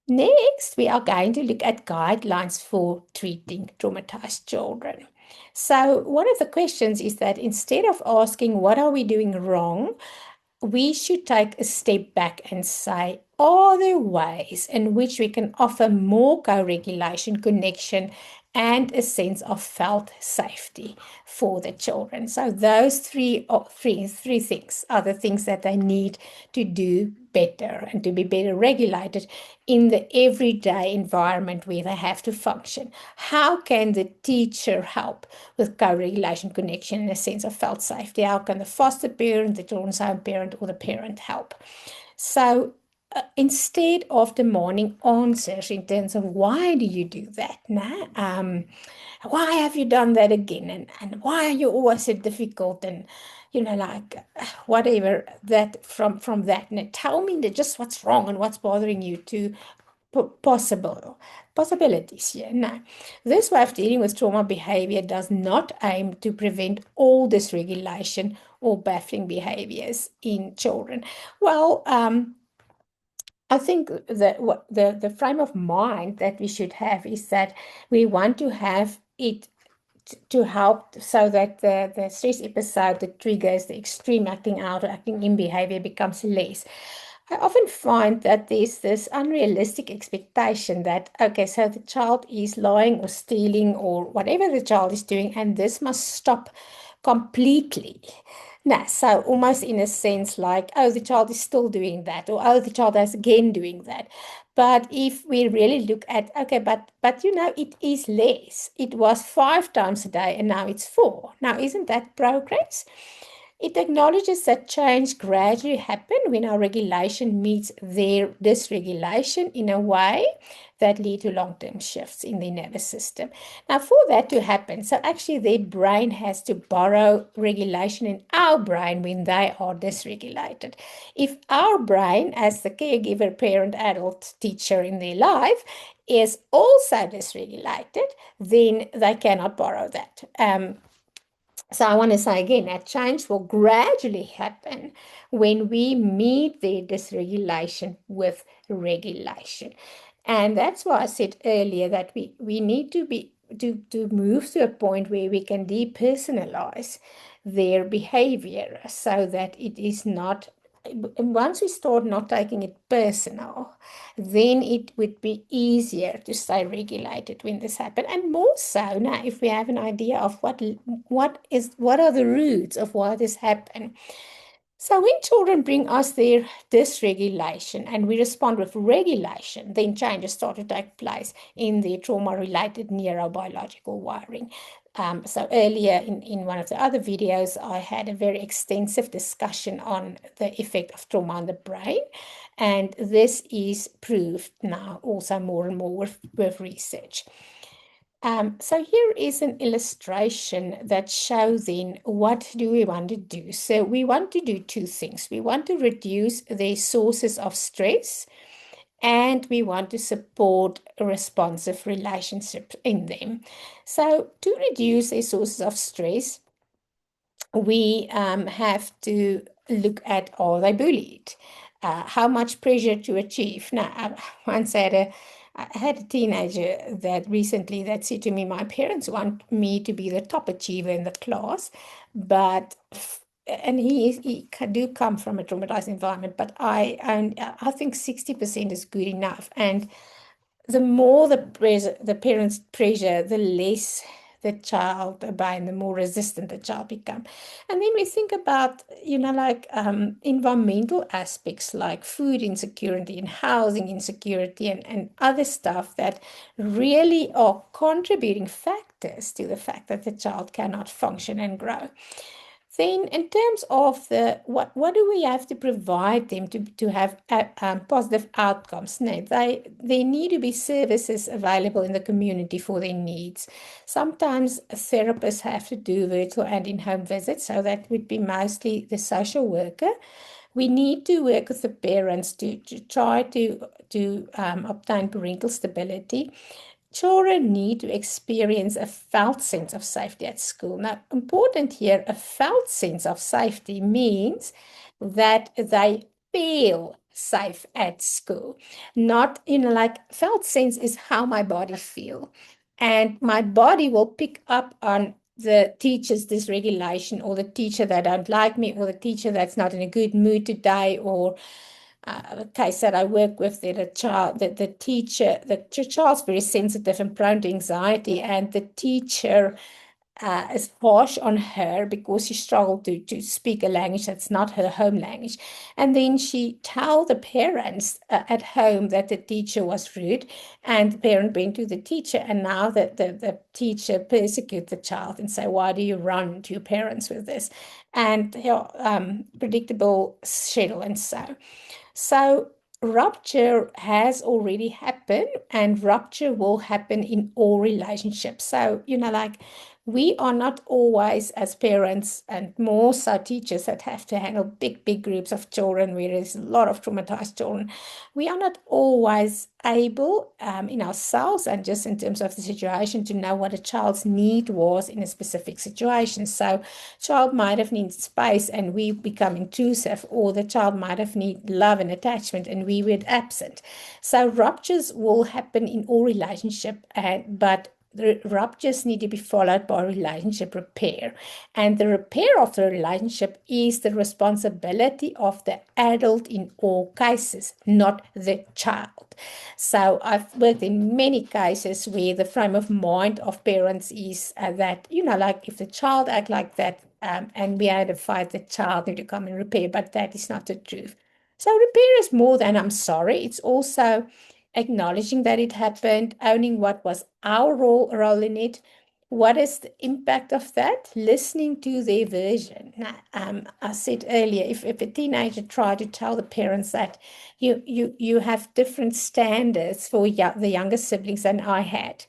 Next, we are going to look at guidelines for treating traumatized children. So, one of the questions is that instead of asking, what are we doing wrong, we should take a step back and say, are there ways in which we can offer more co-regulation, connection, and a sense of felt safety for the children? So those three things are the things that they need to do better and to be better regulated in the everyday environment where they have to function. How can the teacher help with co-regulation, connection, and a sense of felt safety? How can the foster parent, the children's home parent, or the parent help? So instead of demanding answers in terms of why do you do that, nah? Why have you done that again? And why are you always so difficult? And like whatever that from that. Now, tell me just what's wrong and what's bothering you to possibilities here. Now, this way of dealing with trauma behavior does not aim to prevent all dysregulation or baffling behaviors in children. Well, I think that what the frame of mind that we should have is that we want to have it to help so that the stress episode that triggers the extreme acting out or acting in behavior becomes less. I often find that there's this unrealistic expectation that, okay, so the child is lying or stealing or whatever the child is doing, and this must stop completely. Nah, so almost in a sense like, oh, the child is still doing that, or oh, the child is again doing that. But if we really look at, okay, but it is less. It was 5 times a day and now it's 4. Now, isn't that progress? It acknowledges that change gradually happen when our regulation meets their dysregulation in a way that lead to long-term shifts in the nervous system. Now, for that to happen, so actually their brain has to borrow regulation in our brain when they are dysregulated. If our brain, as the caregiver, parent, adult, teacher in their life, is also dysregulated, then they cannot borrow that. So I want to say again that change will gradually happen when we meet the dysregulation with regulation. And that's why I said earlier that we need to move to a point where we can depersonalize their behavior so that it is not, once we start not taking it personal, then it would be easier to stay regulated when this happens. And more so now, if we have an idea of what are the roots of why this happened. So when children bring us their dysregulation and we respond with regulation, then changes start to take place in their trauma-related neurobiological wiring. So earlier in one of the other videos, I had a very extensive discussion on the effect of trauma on the brain. And this is proved now also more and more with research. So here is an illustration that shows then what do we want to do. So we want to do two things. We want to reduce the sources of stress and we want to support a responsive relationship in them. So to reduce the sources of stress, we have to look at, are they bullied? How much pressure to achieve? Now, I had a teenager that recently that said to me, my parents want me to be the top achiever in the class, but and he do come from a traumatized environment, but I think 60% is good enough. And the more the parents pressure, the less the child obey and the more resistant the child become. And then we think about, like environmental aspects like food insecurity and housing insecurity and other stuff that really are contributing factors to the fact that the child cannot function and grow. Then, in terms of what do we have to provide them to have positive outcomes? No, there need to be services available in the community for their needs. Sometimes therapists have to do virtual and in-home visits, so that would be mostly the social worker. We need to work with the parents to try to obtain parental stability. Children need to experience a felt sense of safety at school. Now, important here, a felt sense of safety means that they feel safe at school. Not, like felt sense is how my body feel. And my body will pick up on the teacher's dysregulation or the teacher that don't like me or the teacher that's not in a good mood today or the case that I work with, that a child, that the teacher, the child's very sensitive and prone to anxiety, and the teacher is harsh on her because she struggled to speak a language that's not her home language. And then she tell the parents at home that the teacher was rude, and the parent went to the teacher, and now that the teacher persecute the child and say, why do you run to your parents with this? And predictable schedule and so. So rupture has already happened, and rupture will happen in all relationships. So, like we are not always, as parents and more so teachers that have to handle big, big groups of children where there's a lot of traumatized children, we are not always able in ourselves and just in terms of the situation to know what a child's need was in a specific situation. So child might have needed space and we become intrusive, or the child might have need love and attachment and we were absent. So ruptures will happen in all relationship, but the ruptures need to be followed by relationship repair. And the repair of the relationship is the responsibility of the adult in all cases, not the child. So I've worked in many cases where the frame of mind of parents is that, like if the child act like that, and we had to fight the child need to come and repair, but that is not the truth. So repair is more than I'm sorry. It's also acknowledging that it happened, owning what was our role in it. What is the impact of that? Listening to their version. Now, I said earlier, if a teenager tried to tell the parents that you have different standards for the younger siblings than I had,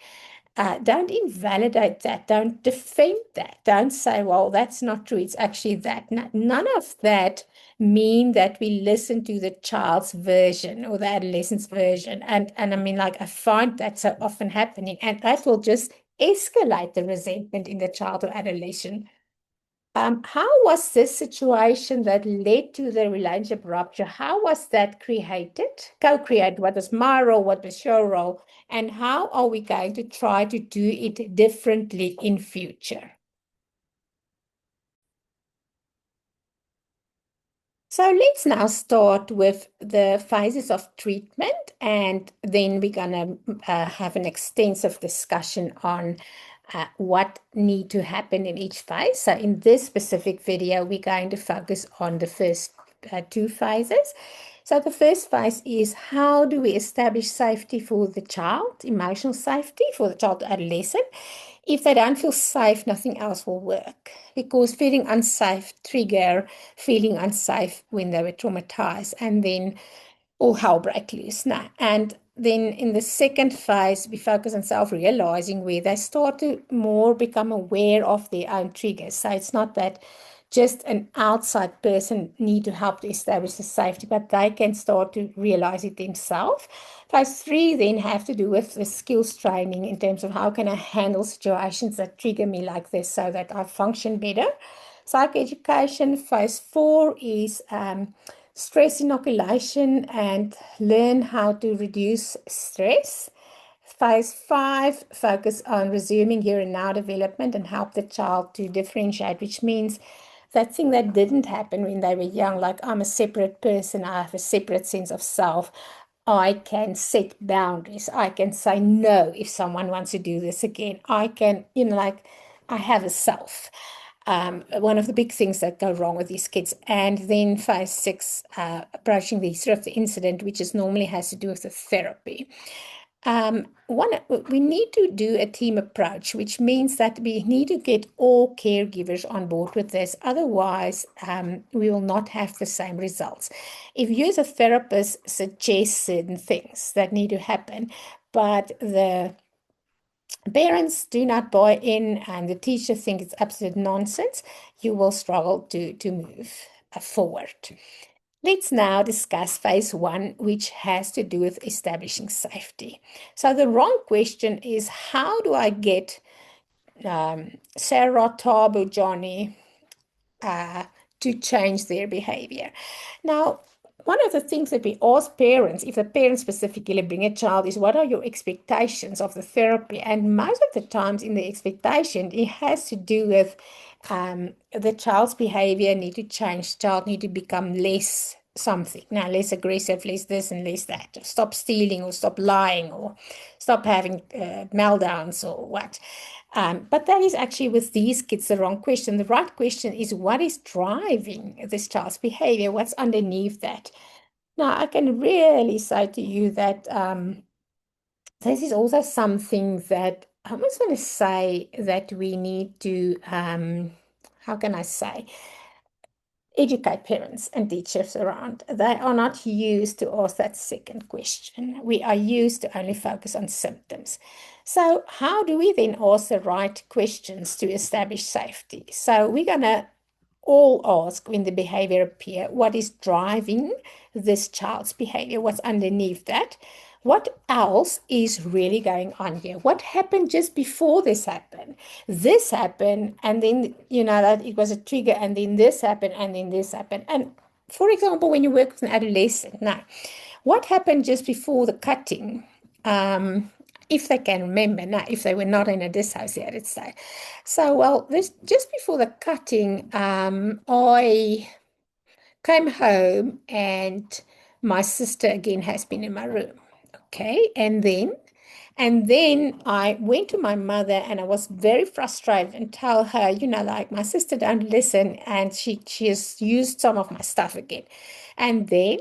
don't invalidate that. Don't defend that. Don't say, well, that's not true. It's actually that. None of that mean that we listen to the child's version or the adolescent's version. And I mean, like, I find that so often happening. And that will just escalate the resentment in the child or adolescent. How was this situation that led to the relationship rupture? How was that created? Co-created? What was my role? What was your role? And how are we going to try to do it differently in future? So let's now start with the phases of treatment, and then we're going to have an extensive discussion on what need to happen in each phase. So in this specific video, we're going to focus on the first two phases. So the first phase is, how do we establish safety for the child, emotional safety for the child or adolescent? If they don't feel safe, nothing else will work, because feeling unsafe trigger feeling unsafe when they were traumatized, and then all hell break loose. Now, and then in the second phase, we focus on self-realizing, where they start to more become aware of their own triggers. So it's not that just an outside person need to help to establish the safety, but they can start to realize it themselves. Phase three then have to do with the skills training in terms of how can I handle situations that trigger me like this so that I function better. Psychoeducation. Phase four is stress inoculation and learn how to reduce stress. Phase five, focus on resuming here and now development and help the child to differentiate, which means that thing that didn't happen when they were young, like I'm a separate person, I have a separate sense of self. I can set boundaries. I can say no if someone wants to do this again. I can, like I have a self. One of the big things that go wrong with these kids. And then phase six, approaching the sort of the incident, which is normally has to do with the therapy. We need to do a team approach, which means that we need to get all caregivers on board with this. Otherwise, we will not have the same results. If you as a therapist suggest certain things that need to happen, but the parents do not buy in and the teacher thinks it's absolute nonsense, you will struggle to move forward. Let's now discuss phase one, which has to do with establishing safety. So the wrong question is, how do I get Sarah, Tabu, Johnny uh, to change their behavior? Now, one of the things that we ask parents, if the parents specifically bring a child, is what are your expectations of the therapy? And most of the times in the expectation, it has to do with the child's behavior need to change, child need to become less something. Now, less aggressive, less this and less that. Stop stealing or stop lying or stop having meltdowns or what. But that is actually with these kids the wrong question. The right question is, what is driving this child's behavior? What's underneath that? Now, I can really say to you that this is also something that I was going to say that we need to, how can I say? educate parents and teachers around. They are not used to ask that second question. We are used to only focus on symptoms. So, how do we then ask the right questions to establish safety? So, we're going to all ask when the behavior appear, what is driving this child's behavior? What's underneath that? What else is really going on here? What happened just before this happened? This happened, and then, that it was a trigger, and then this happened, and then this happened. And for example, when you work with an adolescent, now, what happened just before the cutting? If they can remember now, if they were not in a dissociated state. So, well, this just before the cutting, I came home and my sister again has been in my room. Okay. And then I went to my mother and I was very frustrated and tell her, like my sister don't listen and she has used some of my stuff again. And then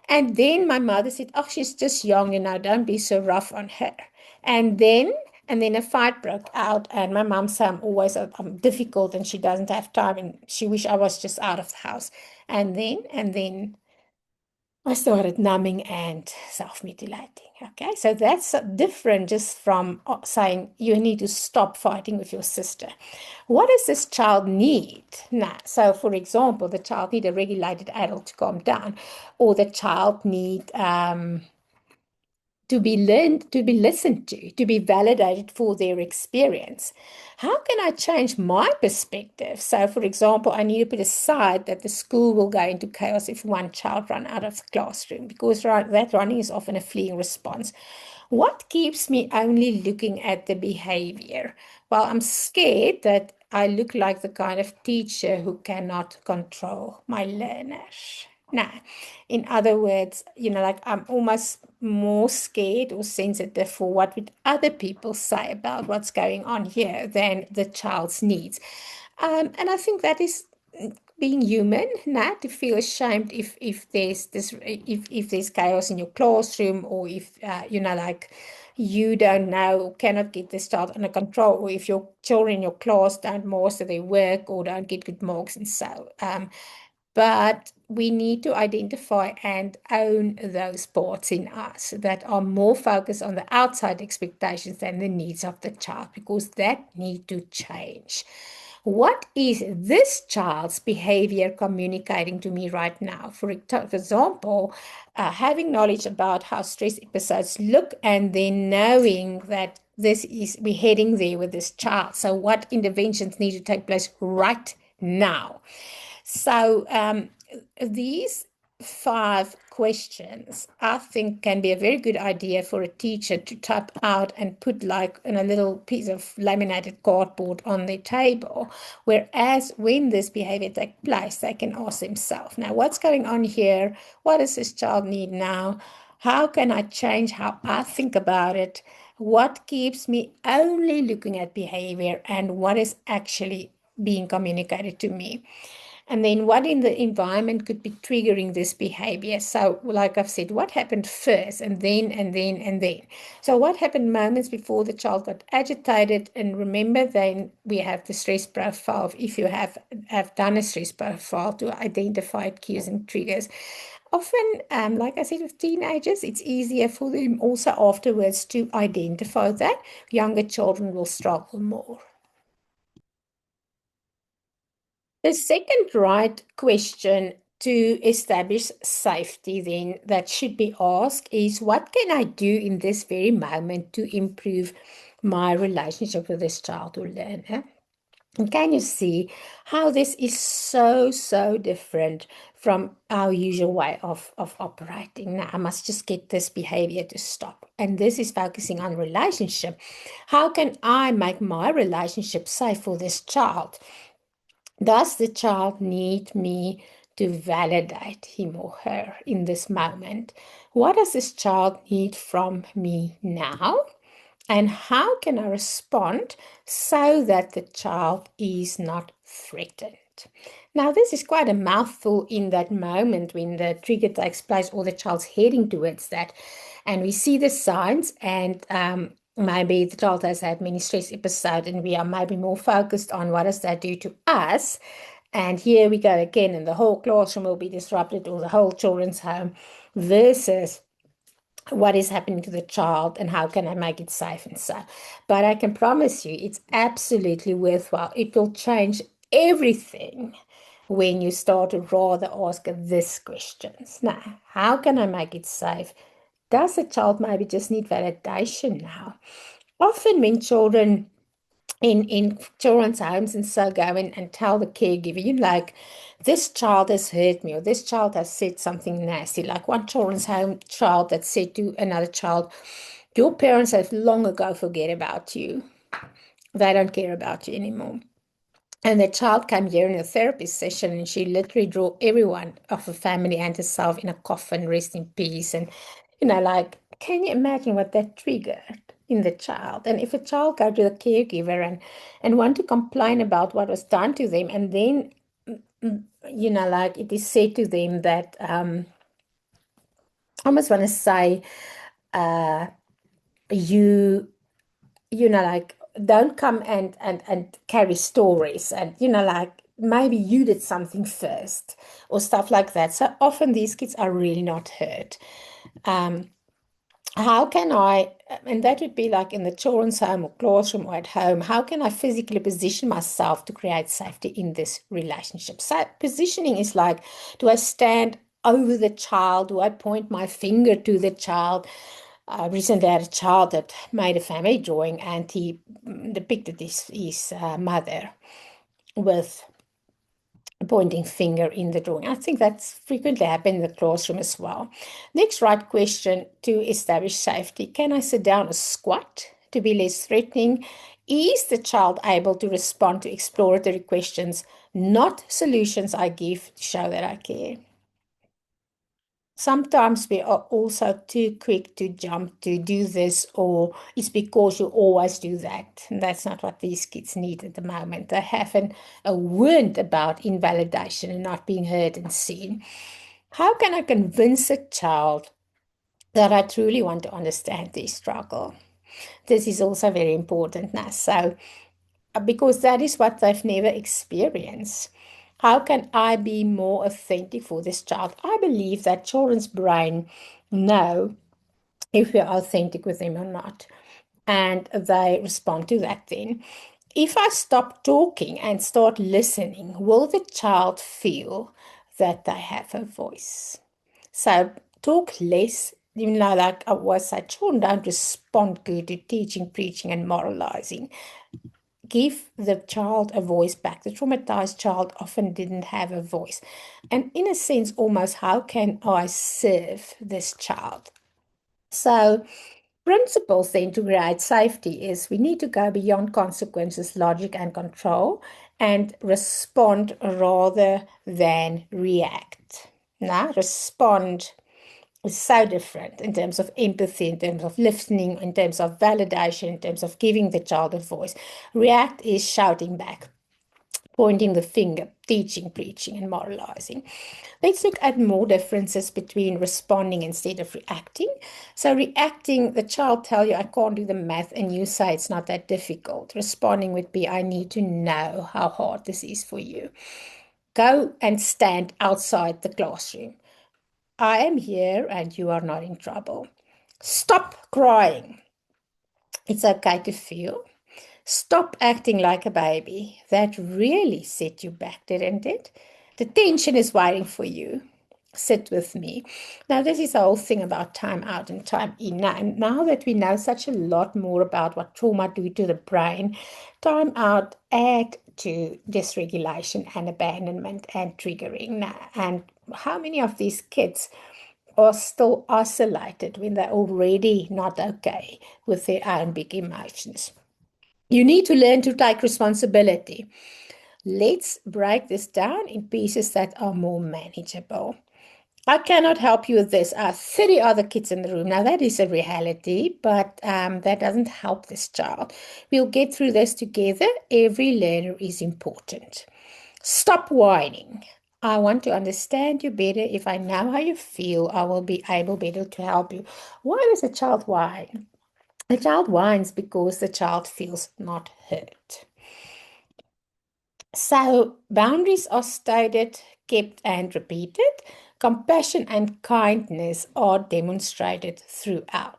and then my mother said, "Oh, she's just young, don't be so rough on her." And then and then a fight broke out, and my mom said I'm always difficult and she doesn't have time and she wish I was just out of the house. And then I started numbing and self-mutilating. Okay, so that's different just from saying you need to stop fighting with your sister. What does this child need? Now, so for example, the child need a regulated adult to calm down, or the child need to be learned, to be listened to be validated for their experience. How can I change my perspective? So, for example, I need to put aside that the school will go into chaos if one child run out of the classroom, because that running is often a fleeing response. What keeps me only looking at the behavior? Well, I'm scared that I look like the kind of teacher who cannot control my learners. Now, in other words, like I'm almost more scared or sensitive for what would other people say about what's going on here than the child's needs. And I think that is being human, not to feel ashamed if there's this if there's chaos in your classroom, or if like you don't know or cannot get this child under control, or if your children in your class don't master their work or don't get good marks, and so but we need to identify and own those parts in us that are more focused on the outside expectations than the needs of the child, because that need to change. What is this child's behavior communicating to me right now? For example, having knowledge about how stress episodes look, and then knowing that we're heading there with this child. So what interventions need to take place right now? So these 5 questions, I think, can be a very good idea for a teacher to type out and put like in a little piece of laminated cardboard on their table. Whereas when this behavior takes place, they can ask themselves, now, what's going on here? What does this child need now? How can I change how I think about it? What keeps me only looking at behavior, and what is actually being communicated to me? And then what in the environment could be triggering this behavior? So, like I've said, what happened first, and then. So, what happened moments before the child got agitated? And remember, then we have the stress profile. If you have done a stress profile to identify cues and triggers. Often, like I said, with teenagers, it's easier for them also afterwards to identify that. Younger children will struggle more. The second right question to establish safety then that should be asked is, what can I do in this very moment to improve my relationship with this child or learner? And can you see how this is so, so different from our usual way of operating? Now, I must just get this behavior to stop. And this is focusing on relationship. How can I make my relationship safe for this child? Does the child need me to validate him or her in this moment? What does this child need from me now? And how can I respond so that the child is not threatened? Now, this is quite a mouthful in that moment when the trigger takes place or the child's heading towards that. And we see the signs, and maybe the child has had many stress episodes, and we are maybe more focused on what does that do to us, And here we go again, and the whole classroom will be disrupted, or the whole children's home, versus what is happening to the child and how can I make it safe and so. But I can promise you, it's absolutely worthwhile. It will change everything when you start to rather ask these questions. Now, how can I make it safe? Does the child maybe just need validation now? Often when children in children's homes and so go in and tell the caregiver, you know, like, this child has hurt me, or this child has said something nasty. Like one children's home child that said to another child, your parents have long ago forget about you. They don't care about you anymore. And the child came here in a therapy session, and she literally drew everyone of the family and herself in a coffin, rest in peace. And, you know, like, can you imagine what that triggered in the child? And if a child go to the caregiver and want to complain about what was done to them, and then, you know, like it is said to them that, I almost want to say, uh, you you know, like, don't come and carry stories, and, you know, like, maybe you did something first or stuff like that. So often these kids are really not hurt. um how can I, and that would be like in the children's home or classroom or at home, how can I physically position myself to create safety in this relationship? So positioning is like, do I stand over the child? Do I point my finger to the child? I recently had a child that made a family drawing, and he depicted his mother with a pointing finger in the drawing. I think that's frequently happened in the classroom as well. Next right question to establish safety. Can I sit down or squat to be less threatening? Is the child able to respond to exploratory questions, not solutions I give to show that I care? Sometimes we are also too quick to jump to do this, or it's because you always do that. And that's not what these kids need at the moment. They haven't a word about invalidation and not being heard and seen. How can I convince a child that I truly want to understand their struggle? This is also very important now. So, because that is what they've never experienced. How can I be more authentic for this child? I believe that children's brain know if we're authentic with them or not, and they respond to that then. If I stop talking and start listening, will the child feel that they have a voice? So talk less. You know, like I was said, children don't respond good to teaching, preaching, and moralizing. Give the child a voice back. The traumatized child often didn't have a voice. And in a sense, almost, how can I serve this child? So, principles then to create safety is we need to go beyond consequences, logic, and control, and respond rather than react. Now, respond is so different in terms of empathy, in terms of listening, in terms of validation, in terms of giving the child a voice. React is shouting back, pointing the finger, teaching, preaching, and moralizing. Let's look at more differences between responding instead of reacting. So, reacting, the child tell you, I can't do the math, and you say it's not that difficult. Responding would be, I need to know how hard this is for you. Go and stand outside the classroom. I am here and you are not in trouble. Stop crying. It's okay to feel. Stop acting like a baby. That really set you back, didn't it? The tension is waiting for you. Sit with me. Now, this is the whole thing about time out and time in. Now that we know such a lot more about what trauma do to the brain, time out add to dysregulation and abandonment and triggering. Now, and how many of these kids are still isolated when they're already not okay with their own big emotions? You need to learn to take responsibility. Let's break this down in pieces that are more manageable. I cannot help you with this. 30 other kids in the room. Now, that is a reality, but that doesn't help this child. We'll get through this together. Every learner is important. Stop whining. I want to understand you better. If I know how you feel, I will be able better to help you. Why does a child whine? The child whines because the child feels not heard. So boundaries are stated, kept, and repeated. Compassion and kindness are demonstrated throughout.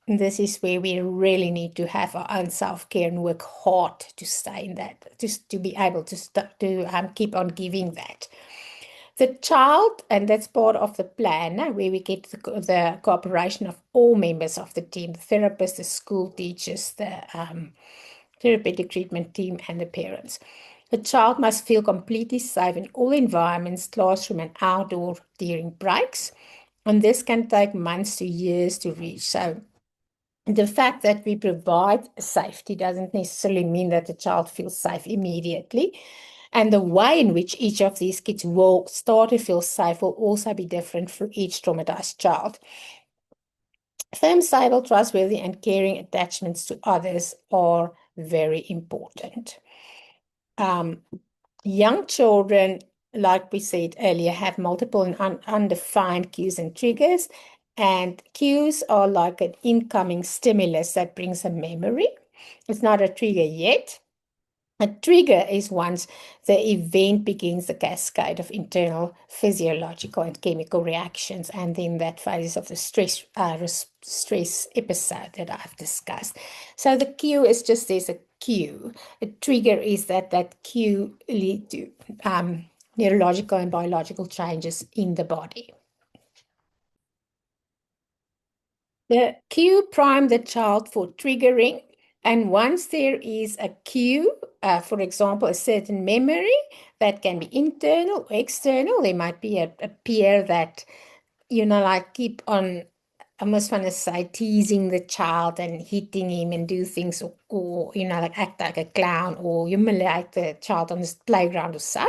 And this is where we really need to have our own self-care and work hard to stay in that, just to be able to keep on giving that. The child, and that's part of the plan, where we get the cooperation of all members of the team, the therapists, the school teachers, the therapeutic treatment team, and the parents. The child must feel completely safe in all environments, classroom and outdoor, during breaks. And this can take months to years to reach. So the fact that we provide safety doesn't necessarily mean that the child feels safe immediately. And the way in which each of these kids will start to feel safe will also be different for each traumatized child. Firm, stable, trustworthy, and caring attachments to others are very important. Um, Young children, like we said earlier, have multiple and undefined cues and triggers. And cues are like an incoming stimulus that brings a memory. It's not a trigger yet. A trigger is once the event begins the cascade of internal physiological and chemical reactions, and then that phase of the stress episode that I've discussed. So the cue is just there's a cue. A trigger is that cue lead to neurological and biological changes in the body. The cue prime the child for triggering, and once there is a cue, for example, a certain memory that can be internal or external, there might be a peer that, like keep on, I almost want to say, teasing the child and hitting him and do things, or like act like a clown or humiliate the child on the playground or so.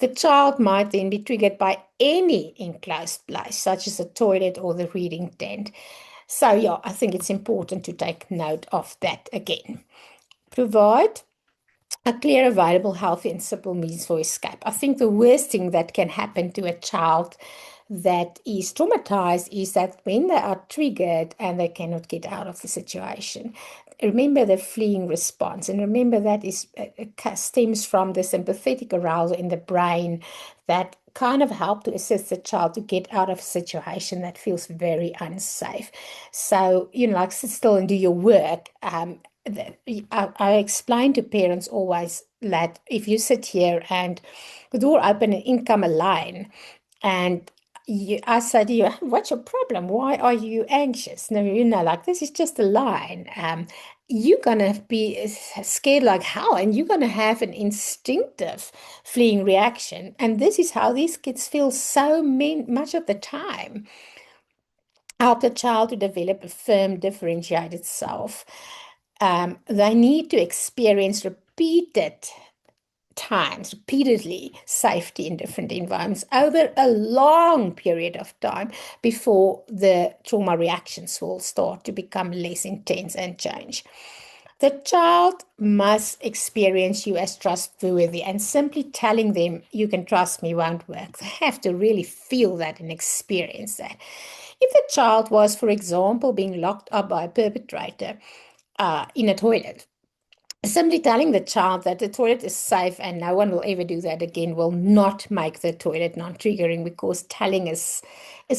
The child might then be triggered by any enclosed place, such as a toilet or the reading tent. So, yeah, I think it's important to take note of that again. Provide a clear, available, healthy, and simple means for escape. I think the worst thing that can happen to a child that is traumatized is that when they are triggered and they cannot get out of the situation, remember the fleeing response, and remember that stems from the sympathetic arousal in the brain that kind of help to assist the child to get out of a situation that feels very unsafe. So, like sit still and do your work. I explain to parents always that if you sit here and the door open and in come a lion, and I say to you, what's your problem? Why are you anxious? No, like this is just a line. You're gonna be scared like hell, and you're gonna have an instinctive fleeing reaction. And this is how these kids feel so much of the time. Help the child to develop a firm, differentiated self. They need to experience repeated times, repeatedly, safety in different environments over a long period of time before the trauma reactions will start to become less intense and change. The child must experience you as trustworthy, and simply telling them you can trust me won't work. They have to really feel that and experience that. If the child was, for example, being locked up by a perpetrator in a toilet, simply telling the child that the toilet is safe and no one will ever do that again will not make the toilet non-triggering, because telling is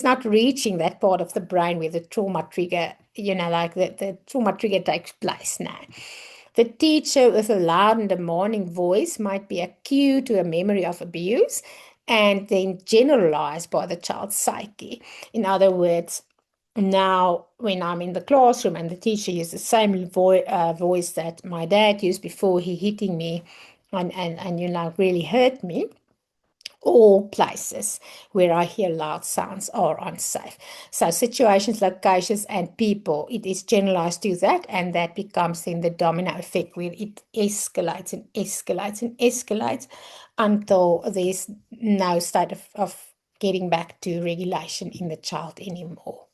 not reaching that part of the brain where the trauma trigger, like the trauma trigger takes place now. The teacher with a loud and demanding voice might be a cue to a memory of abuse and then generalized by the child's psyche. In other words, now, when I'm in the classroom and the teacher uses the same voice that my dad used before he hitting me and really hurt me, all places where I hear loud sounds are unsafe. So situations, locations, and people, it is generalized to that, and that becomes then the domino effect where it escalates and escalates and escalates until there's no state of getting back to regulation in the child anymore.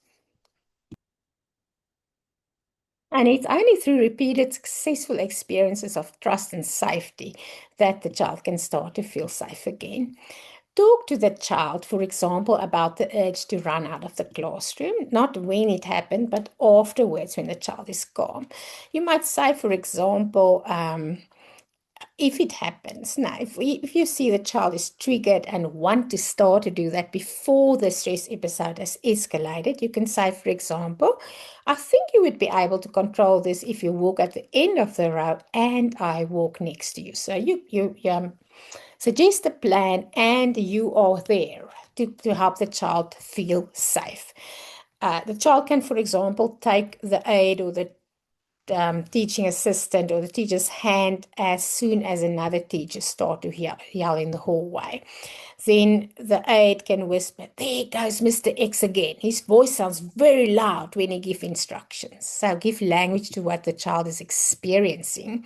And it's only through repeated successful experiences of trust and safety that the child can start to feel safe again. Talk to the child, for example, about the urge to run out of the classroom, not when it happened, but afterwards when the child is calm. You might say, for example, if it happens, now, if you see the child is triggered and want to start to do that before the stress episode has escalated, you can say, for example, I think you would be able to control this if you walk at the end of the road and I walk next to you. So you suggest a plan and you are there to help the child feel safe. The child can, for example, take the aid or the teaching assistant or the teacher's hand as soon as another teacher start to yell in the hallway. Then the aide can whisper, there goes Mr. X again. His voice sounds very loud when he gives instructions. So give language to what the child is experiencing.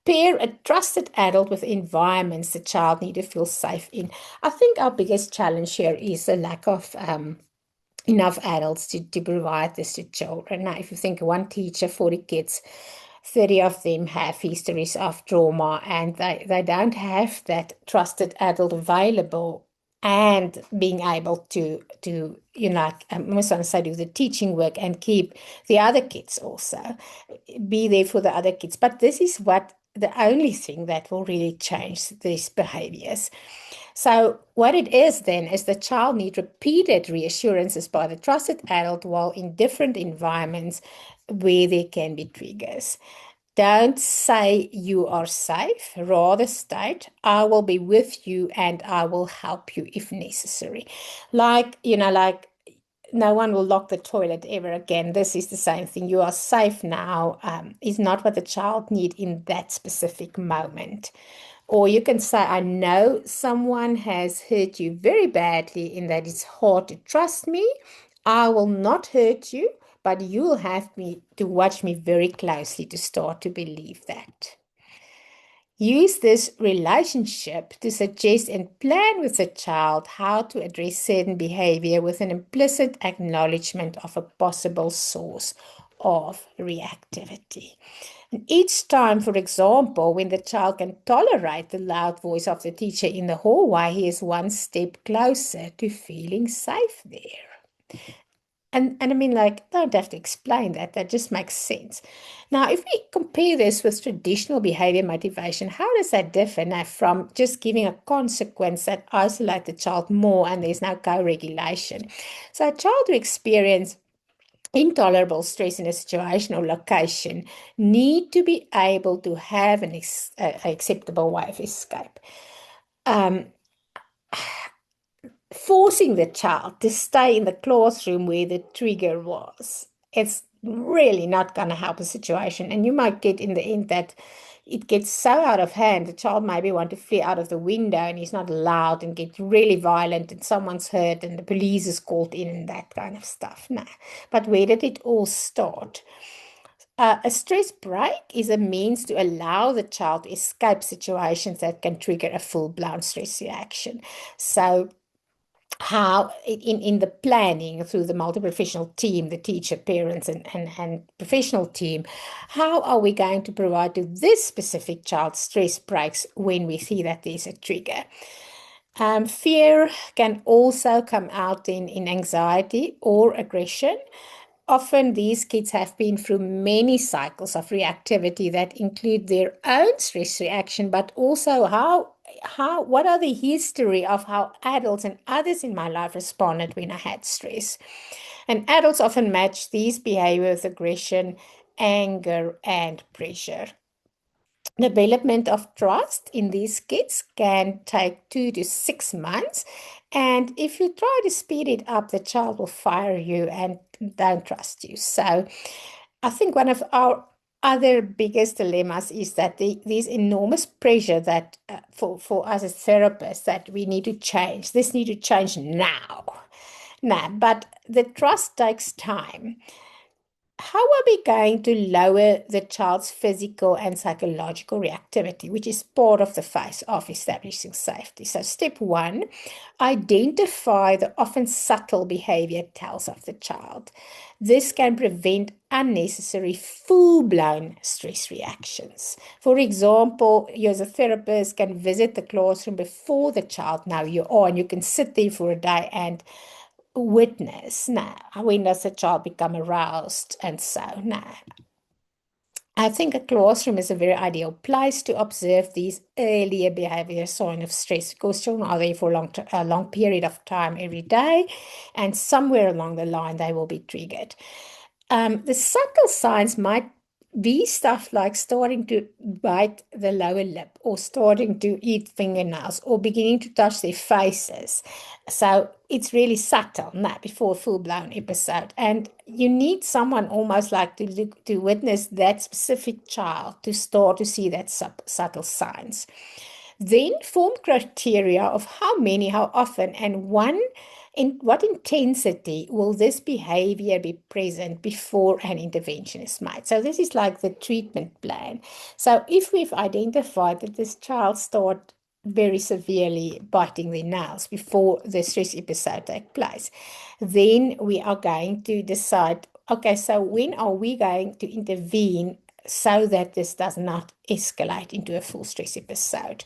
Pair a trusted adult with environments the child need to feel safe in. I think our biggest challenge here is the lack of enough adults to provide this to children. Now, if you think one teacher, 40 kids, 30 of them have histories of trauma and they don't have that trusted adult available and being able I almost want to say do the teaching work and keep the other kids also, be there for the other kids. But this is what the only thing that will really change these behaviors. So what it is then is the child needs repeated reassurances by the trusted adult while in different environments where there can be triggers. Don't say you are safe, rather state, I will be with you and I will help you if necessary. Like no one will lock the toilet ever again. This is the same thing. You are safe now, is not what the child need in that specific moment. Or you can say, I know someone has hurt you very badly in that it's hard to trust me. I will not hurt you, but you'll have me to watch me very closely to start to believe that. Use this relationship to suggest and plan with the child how to address certain behavior with an implicit acknowledgement of a possible source of reactivity. And each time, for example, when the child can tolerate the loud voice of the teacher in the hallway, he is one step closer to feeling safe there. And I mean, like, don't have to explain that. That just makes sense. Now, if we compare this with traditional behavior motivation, how does that differ now from just giving a consequence that isolates the child more and there's no co-regulation? So a child who experience intolerable stress in a situation or location need to be able to have an acceptable way of escape. Um, Forcing the child to stay in the classroom where the trigger was, it's really not going to help a situation. And you might get in the end that it gets so out of hand, the child maybe want to flee out of the window and he's not allowed and get really violent and someone's hurt and the police is called in and that kind of stuff. No. But where did it all start? A stress break is a means to allow the child to escape situations that can trigger a full-blown stress reaction. So how in the planning through the multi-professional team, the teacher, parents, and professional team, how are we going to provide to this specific child stress breaks when we see that there's a trigger? Fear can also come out in anxiety or aggression. Often these kids have been through many cycles of reactivity that include their own stress reaction, but also what are the history of how adults and others in my life responded when I had stress. And adults often match these behaviors with aggression, anger, and pressure. Development of trust in these kids can take 2 to 6 months. And if you try to speed it up, the child will fire you and don't trust you. So I think one of our other biggest dilemmas is that there's enormous pressure that for us as therapists that we need to change. This need to change now. Now, but the trust takes time. How are we going to lower the child's physical and psychological reactivity, which is part of the phase of establishing safety? So, step one, identify the often subtle behavior tells of the child. This can prevent unnecessary full-blown stress reactions. For example, you as a therapist can visit the classroom before the child know you are, and you can sit there for a day and witness. Now, when does the child become aroused? And so, now, I think a classroom is a very ideal place to observe these earlier behavior signs of stress because children are there for a long period of time every day, and somewhere along the line they will be triggered. The subtle signs might be stuff like starting to bite the lower lip or starting to eat fingernails or beginning to touch their faces. So it's really subtle now before a full-blown episode. And you need someone almost like to witness that specific child to start to see that subtle signs. Then form criteria of how many, how often, and in what intensity will this behavior be present before an intervention is made. So this is like the treatment plan. So if we've identified that this child start very severely biting their nails before the stress episode take place, then we are going to decide, okay, so when are we going to intervene so that this does not escalate into a full stress episode?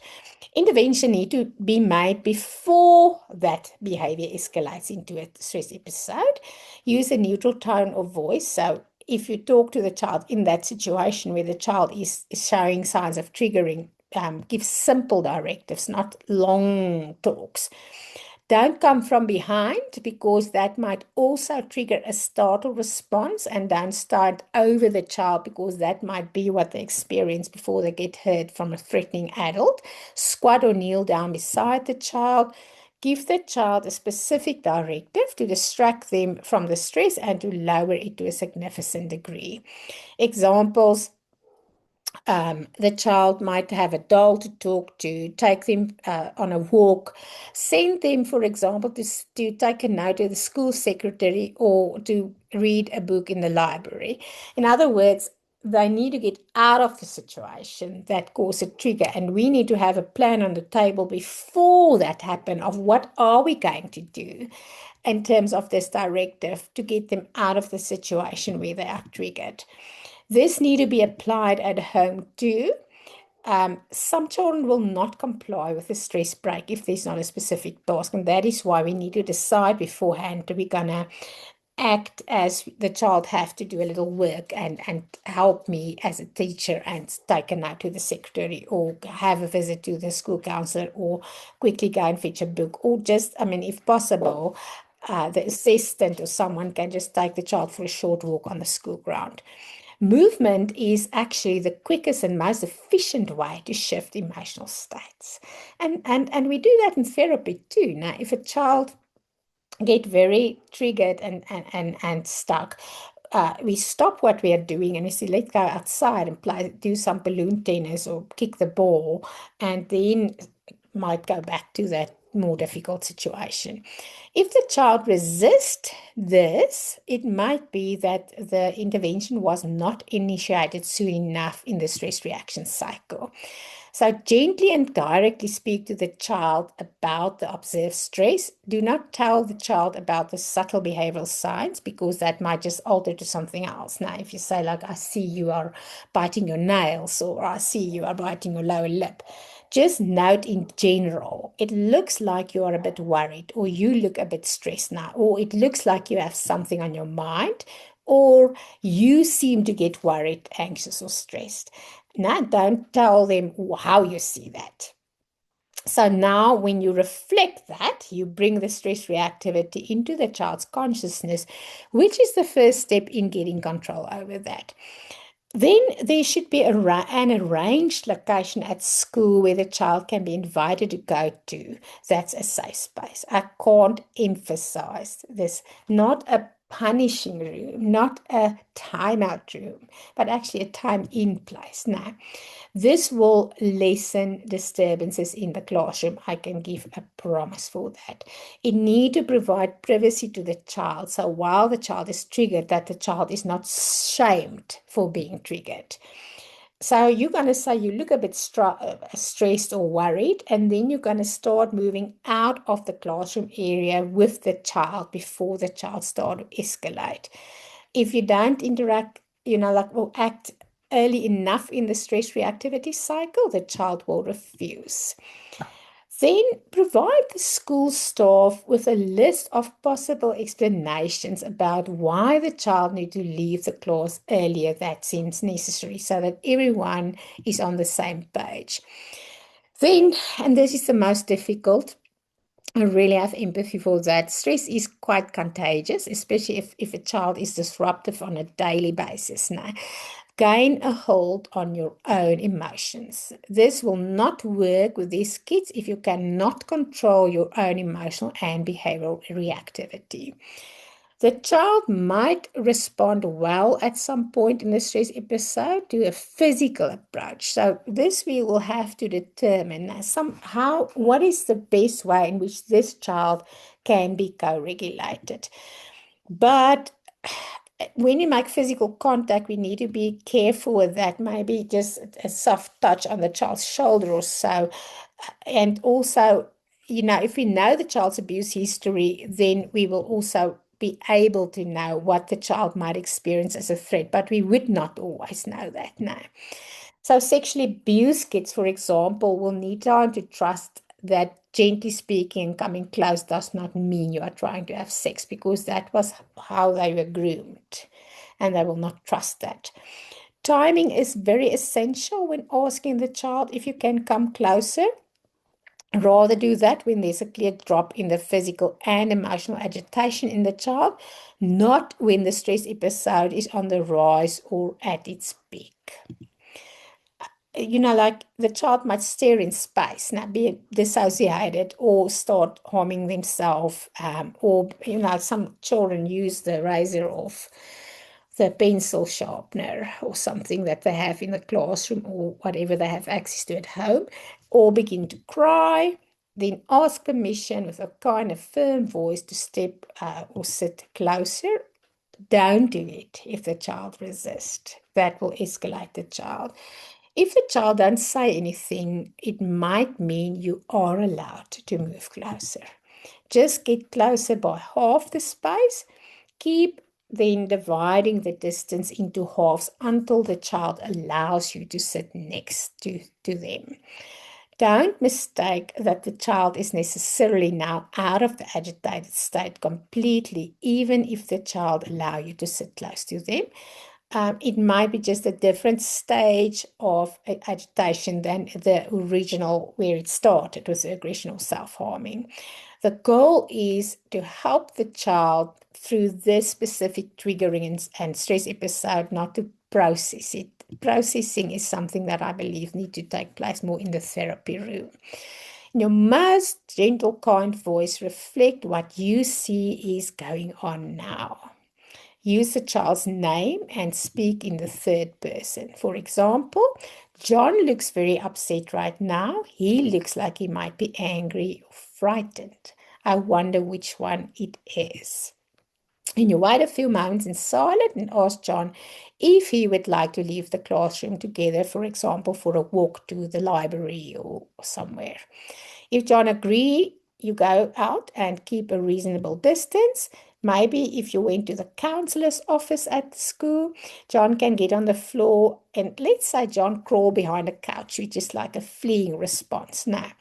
Intervention need to be made before that behavior escalates into a stress episode. Use a neutral tone of voice. So if you talk to the child in that situation where the child is showing signs of triggering, give simple directives, not long talks. Don't come from behind because that might also trigger a startle response, and don't start over the child because that might be what they experience before they get hurt from a threatening adult. Squat or kneel down beside the child. Give the child a specific directive to distract them from the stress and to lower it to a significant degree. Examples: the child might have a doll to talk to, take them on a walk, send them, for example, to take a note to the school secretary or to read a book in the library. In other words, they need to get out of the situation that caused a trigger, and we need to have a plan on the table before that happens of what are we going to do in terms of this directive to get them out of the situation where they are triggered. This need to be applied at home too. Some children will not comply with a stress break if there's not a specific task, and that is why we need to decide beforehand, are we gonna act as the child have to do a little work and help me as a teacher and take a note to the secretary or have a visit to the school counselor or quickly go and fetch a book, or just, I mean, if possible, the assistant or someone can just take the child for a short walk on the school ground. Movement is actually the quickest and most efficient way to shift emotional states. And we do that in therapy too. Now, if a child get very triggered and stuck, we stop what we are doing and we say, let's go outside and play, do some balloon tennis or kick the ball, and then might go back to that more difficult situation. If the child resists this, it might be that the intervention was not initiated soon enough in the stress reaction cycle. So gently and directly speak to the child about the observed stress. Do not tell the child about the subtle behavioral signs because that might just alter to something else. Now, if you say, like, I see you are biting your nails, or I see you are biting your lower lip, just note in general, it looks like you are a bit worried, or you look a bit stressed now, or it looks like you have something on your mind, or you seem to get worried, anxious, or stressed. Now, don't tell them how you see that. So now, when you reflect that, you bring the stress reactivity into the child's consciousness, which is the first step in getting control over that. Then there should be an arranged location at school where the child can be invited to go to. That's a safe space. I can't emphasize this. Not a punishing room, not a timeout room, but actually a time in place. Now, this will lessen disturbances in the classroom. I can give a promise for that. It need to provide privacy to the child. So while the child is triggered, that the child is not shamed for being triggered. So you're going to say you look a bit stressed or worried, and then you're going to start moving out of the classroom area with the child before the child starts to escalate. If you don't interact, or act early enough in the stress reactivity cycle, the child will refuse. Then provide the school staff with a list of possible explanations about why the child needs to leave the class earlier that seems necessary so that everyone is on the same page. Then, and this is the most difficult, I really have empathy for that. Stress is quite contagious, especially if a child is disruptive on a daily basis. Now, gain a hold on your own emotions. This will not work with these kids if you cannot control your own emotional and behavioral reactivity. The child might respond well at some point in the stress episode to a physical approach. So this we will have to determine somehow what is the best way in which this child can be co-regulated. But when you make physical contact, we need to be careful with that. Maybe just a soft touch on the child's shoulder or so. And also, if we know the child's abuse history, then we will also be able to know what the child might experience as a threat, but we would not always know that now. So sexually abused kids, for example, will need time to trust that gently speaking and coming close does not mean you are trying to have sex, because that was how they were groomed, and they will not trust that. Timing is very essential when asking the child if you can come closer. Rather do that when there's a clear drop in the physical and emotional agitation in the child, not when the stress episode is on the rise or at its peak. Like the child might stare in space, now be dissociated or start harming themselves, or some children use the razor off the pencil sharpener or something that they have in the classroom or whatever they have access to at home, or begin to cry. Then ask permission with a kind of firm voice to step or sit closer. Don't do it if the child resists. That will escalate the child. If the child doesn't say anything, it might mean you are allowed to move closer. Just get closer by half the space. Keep then dividing the distance into halves until the child allows you to sit next to them. Don't mistake that the child is necessarily now out of the agitated state completely, even if the child allow you to sit close to them. It might be just a different stage of agitation than the original where it started with aggression or self-harming. The goal is to help the child through this specific triggering and stress episode, not to process it. Processing is something that I believe need to take place more in the therapy room. In your most gentle, kind voice, reflect what you see is going on now. Use the child's name and speak in the third person. For example, John looks very upset right now. He looks like he might be angry or frightened. I wonder which one it is. And you wait a few moments in silence and ask John if he would like to leave the classroom together, for example, for a walk to the library or somewhere. If John agrees, you go out and keep a reasonable distance. Maybe if you went to the counselor's office at the school, John can get on the floor and let's say John crawl behind a couch, which is like a fleeing response now.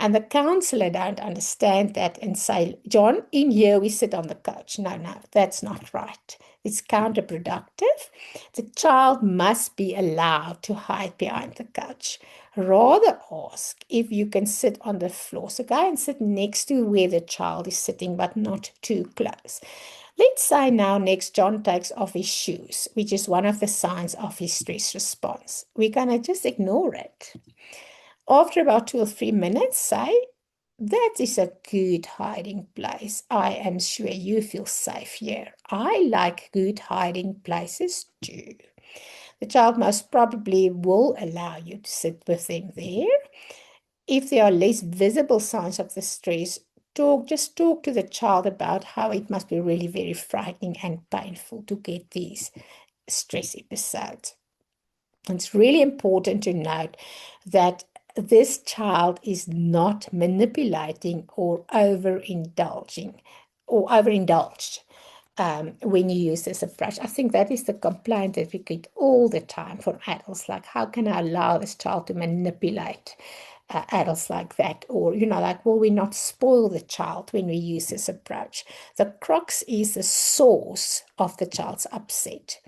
And the counselor don't understand that and say, John, in here we sit on the couch. No, that's not right. It's counterproductive. The child must be allowed to hide behind the couch. Rather ask if you can sit on the floor. So go and sit next to where the child is sitting, but not too close. Let's say now next John takes off his shoes, which is one of the signs of his stress response. We're going to just ignore it. After about 2 or 3 minutes, say, that is a good hiding place. I am sure you feel safe here. I like good hiding places too. The child most probably will allow you to sit with them there. If there are less visible signs of the stress, just talk to the child about how it must be really very frightening and painful to get these stress episodes. It's really important to note that this child is not manipulating or overindulging or overindulged when you use this approach. I think that is the complaint that we get all the time from adults, like, how can I allow this child to manipulate adults like that, or, like, will we not spoil the child when we use this approach? The crux is the source of the child's upset.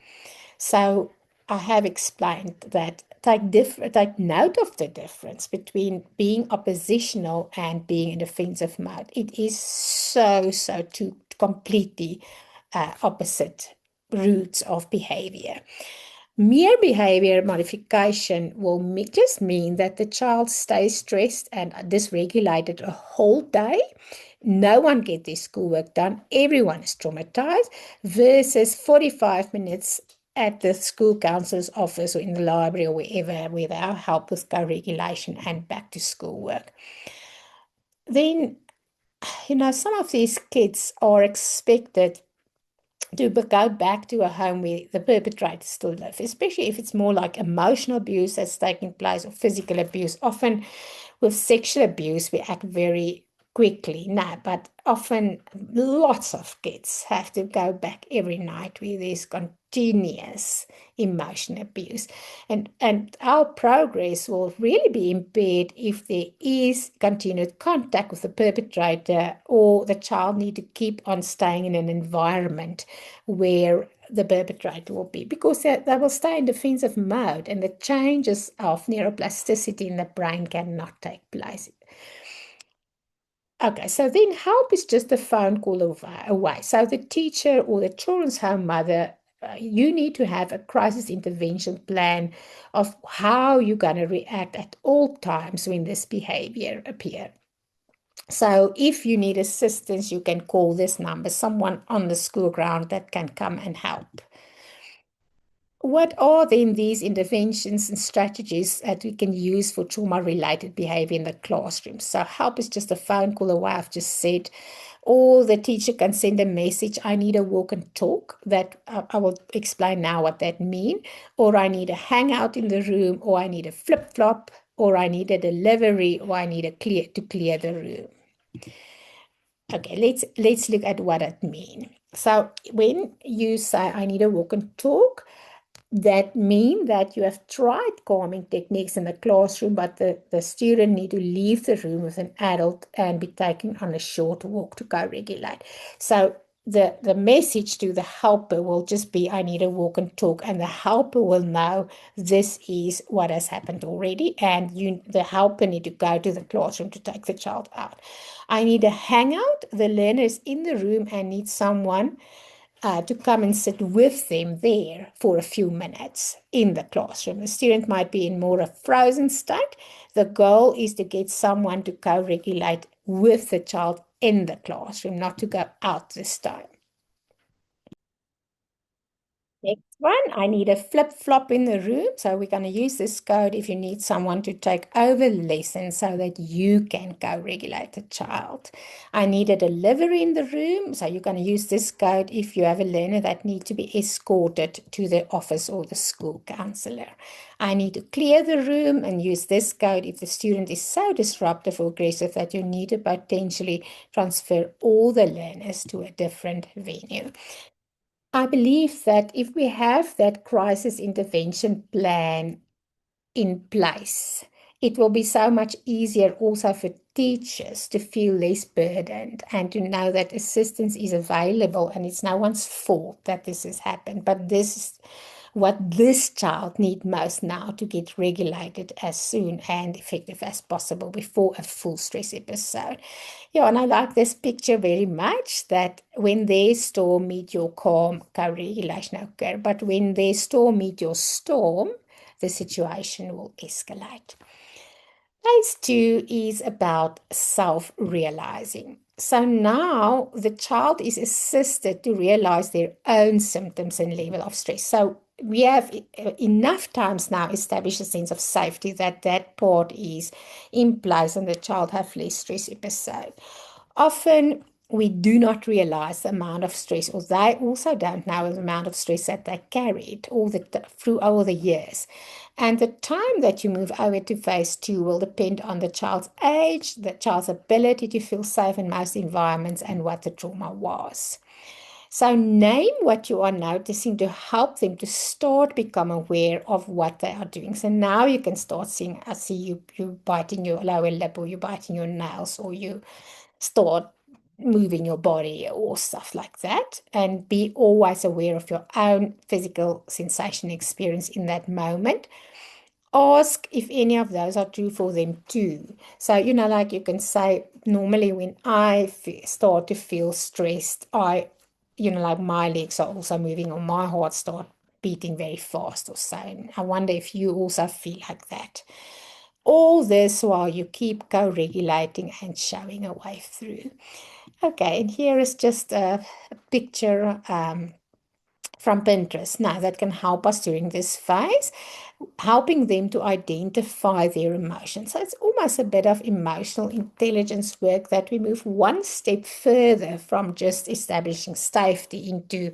So I have explained that take note of the difference between being oppositional and being in defensive mode. It is so two completely opposite roots of behavior. Mere behavior modification will just mean that the child stays stressed and dysregulated a whole day. No one gets their schoolwork done. Everyone is traumatized versus 45 minutes at the school counselor's office or in the library or wherever, where they'll help with co-regulation and back to schoolwork. Then, some of these kids are expected to go back to a home where the perpetrators still live, especially if it's more like emotional abuse that's taking place or physical abuse. Often with sexual abuse, we act very quickly now, but often lots of kids have to go back every night where there's continuous emotional abuse. And our progress will really be impaired if there is continued contact with the perpetrator, or the child need to keep on staying in an environment where the perpetrator will be, because they will stay in defensive mode and the changes of neuroplasticity in the brain cannot take place. Okay, so then help is just a phone call away. So the teacher or the children's home mother, you need to have a crisis intervention plan of how you're going to react at all times when this behavior appears. So if you need assistance, you can call this number, someone on the school ground that can come and help. What are then these interventions and strategies that we can use for trauma-related behavior in the classroom? So help is just a phone call away, I've just said, or the teacher can send a message, I need a walk and talk, that I will explain now what that means, or I need a hangout in the room, or I need a flip-flop, or I need a delivery, or I need to clear the room. Okay, let's look at what it means. So when you say I need a walk and talk, that mean that you have tried calming techniques in the classroom, but the student need to leave the room with an adult and be taken on a short walk to co-regulate. So the message to the helper will just be, I need a walk and talk, and the helper will know this is what has happened already, and the helper need to go to the classroom to take the child out. I need a hangout. The learner is in the room and needs someone to come and sit with them there for a few minutes in the classroom. The student might be in more a frozen state. The goal is to get someone to co-regulate with the child in the classroom, not to go out this time. Next one, I need a flip-flop in the room. So we're going to use this code if you need someone to take over the lesson so that you can co-regulate the child. I need a delivery in the room. So you're going to use this code if you have a learner that needs to be escorted to the office or the school counselor. I need to clear the room and use this code if the student is so disruptive or aggressive that you need to potentially transfer all the learners to a different venue. I believe that if we have that crisis intervention plan in place, it will be so much easier also for teachers to feel less burdened and to know that assistance is available, and it's no one's fault that this has happened, but this is what this child needs most now to get regulated as soon and effective as possible before a full stress episode. Yeah, and I like this picture very much, that when their storm meet your calm, co-regulation occur, but when their storm meet your storm, the situation will escalate. Phase 2 is about self-realizing. So now the child is assisted to realize their own symptoms and level of stress. So we have enough times now established a sense of safety that that part is in place and the child have less stress episode. Often we do not realize the amount of stress, or they also don't know the amount of stress that they carried through all the years. And the time that you move over to phase 2 will depend on the child's age, the child's ability to feel safe in most environments, and what the trauma was. So name what you are noticing to help them to start become aware of what they are doing. So now you can start seeing, I see you biting your lower lip, or you biting your nails, or you start moving your body or stuff like that, and be always aware of your own physical sensation experience in that moment. Ask if any of those are true for them too. So, like you can say, normally when I start to feel stressed, like my legs are also moving, or my heart start beating very fast or so. And I wonder if you also feel like that. All this while you keep co-regulating and showing a way through. Okay, and here is just a picture from Pinterest now that can help us during this phase, helping them to identify their emotions. So it's almost a bit of emotional intelligence work, that we move one step further from just establishing safety into,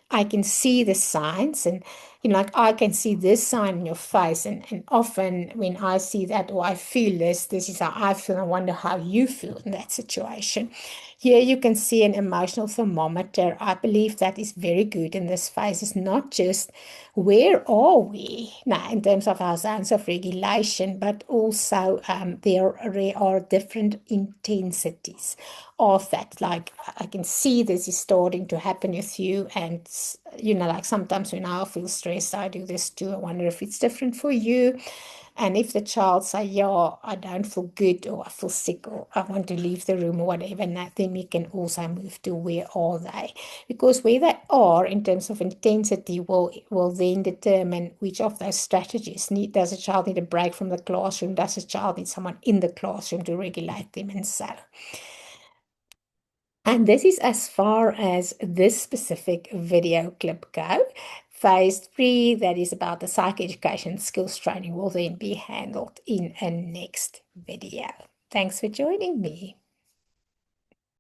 I can see the signs, and like I can see this sign in your face, and often when I see that or I feel this is how I feel. I wonder how you feel in that situation. Here you can see an emotional thermometer. I believe that is very good in this phase. It's not just where are we now in terms of our zones of regulation, but also there are different intensities of that. Like I can see this is starting to happen with you, and like sometimes when I feel stressed, I do this too. I wonder if it's different for you. And if the child say, yeah, I don't feel good, or I feel sick, or I want to leave the room, or whatever, then we can also move to where are they? Because where they are in terms of intensity will then determine which of those strategies does a child need a break from the classroom? Does a child need someone in the classroom to regulate them, and so. And this is as far as this specific video clip go. Phase 3, that is about the psychoeducation skills training, will then be handled in a next video. Thanks for joining me.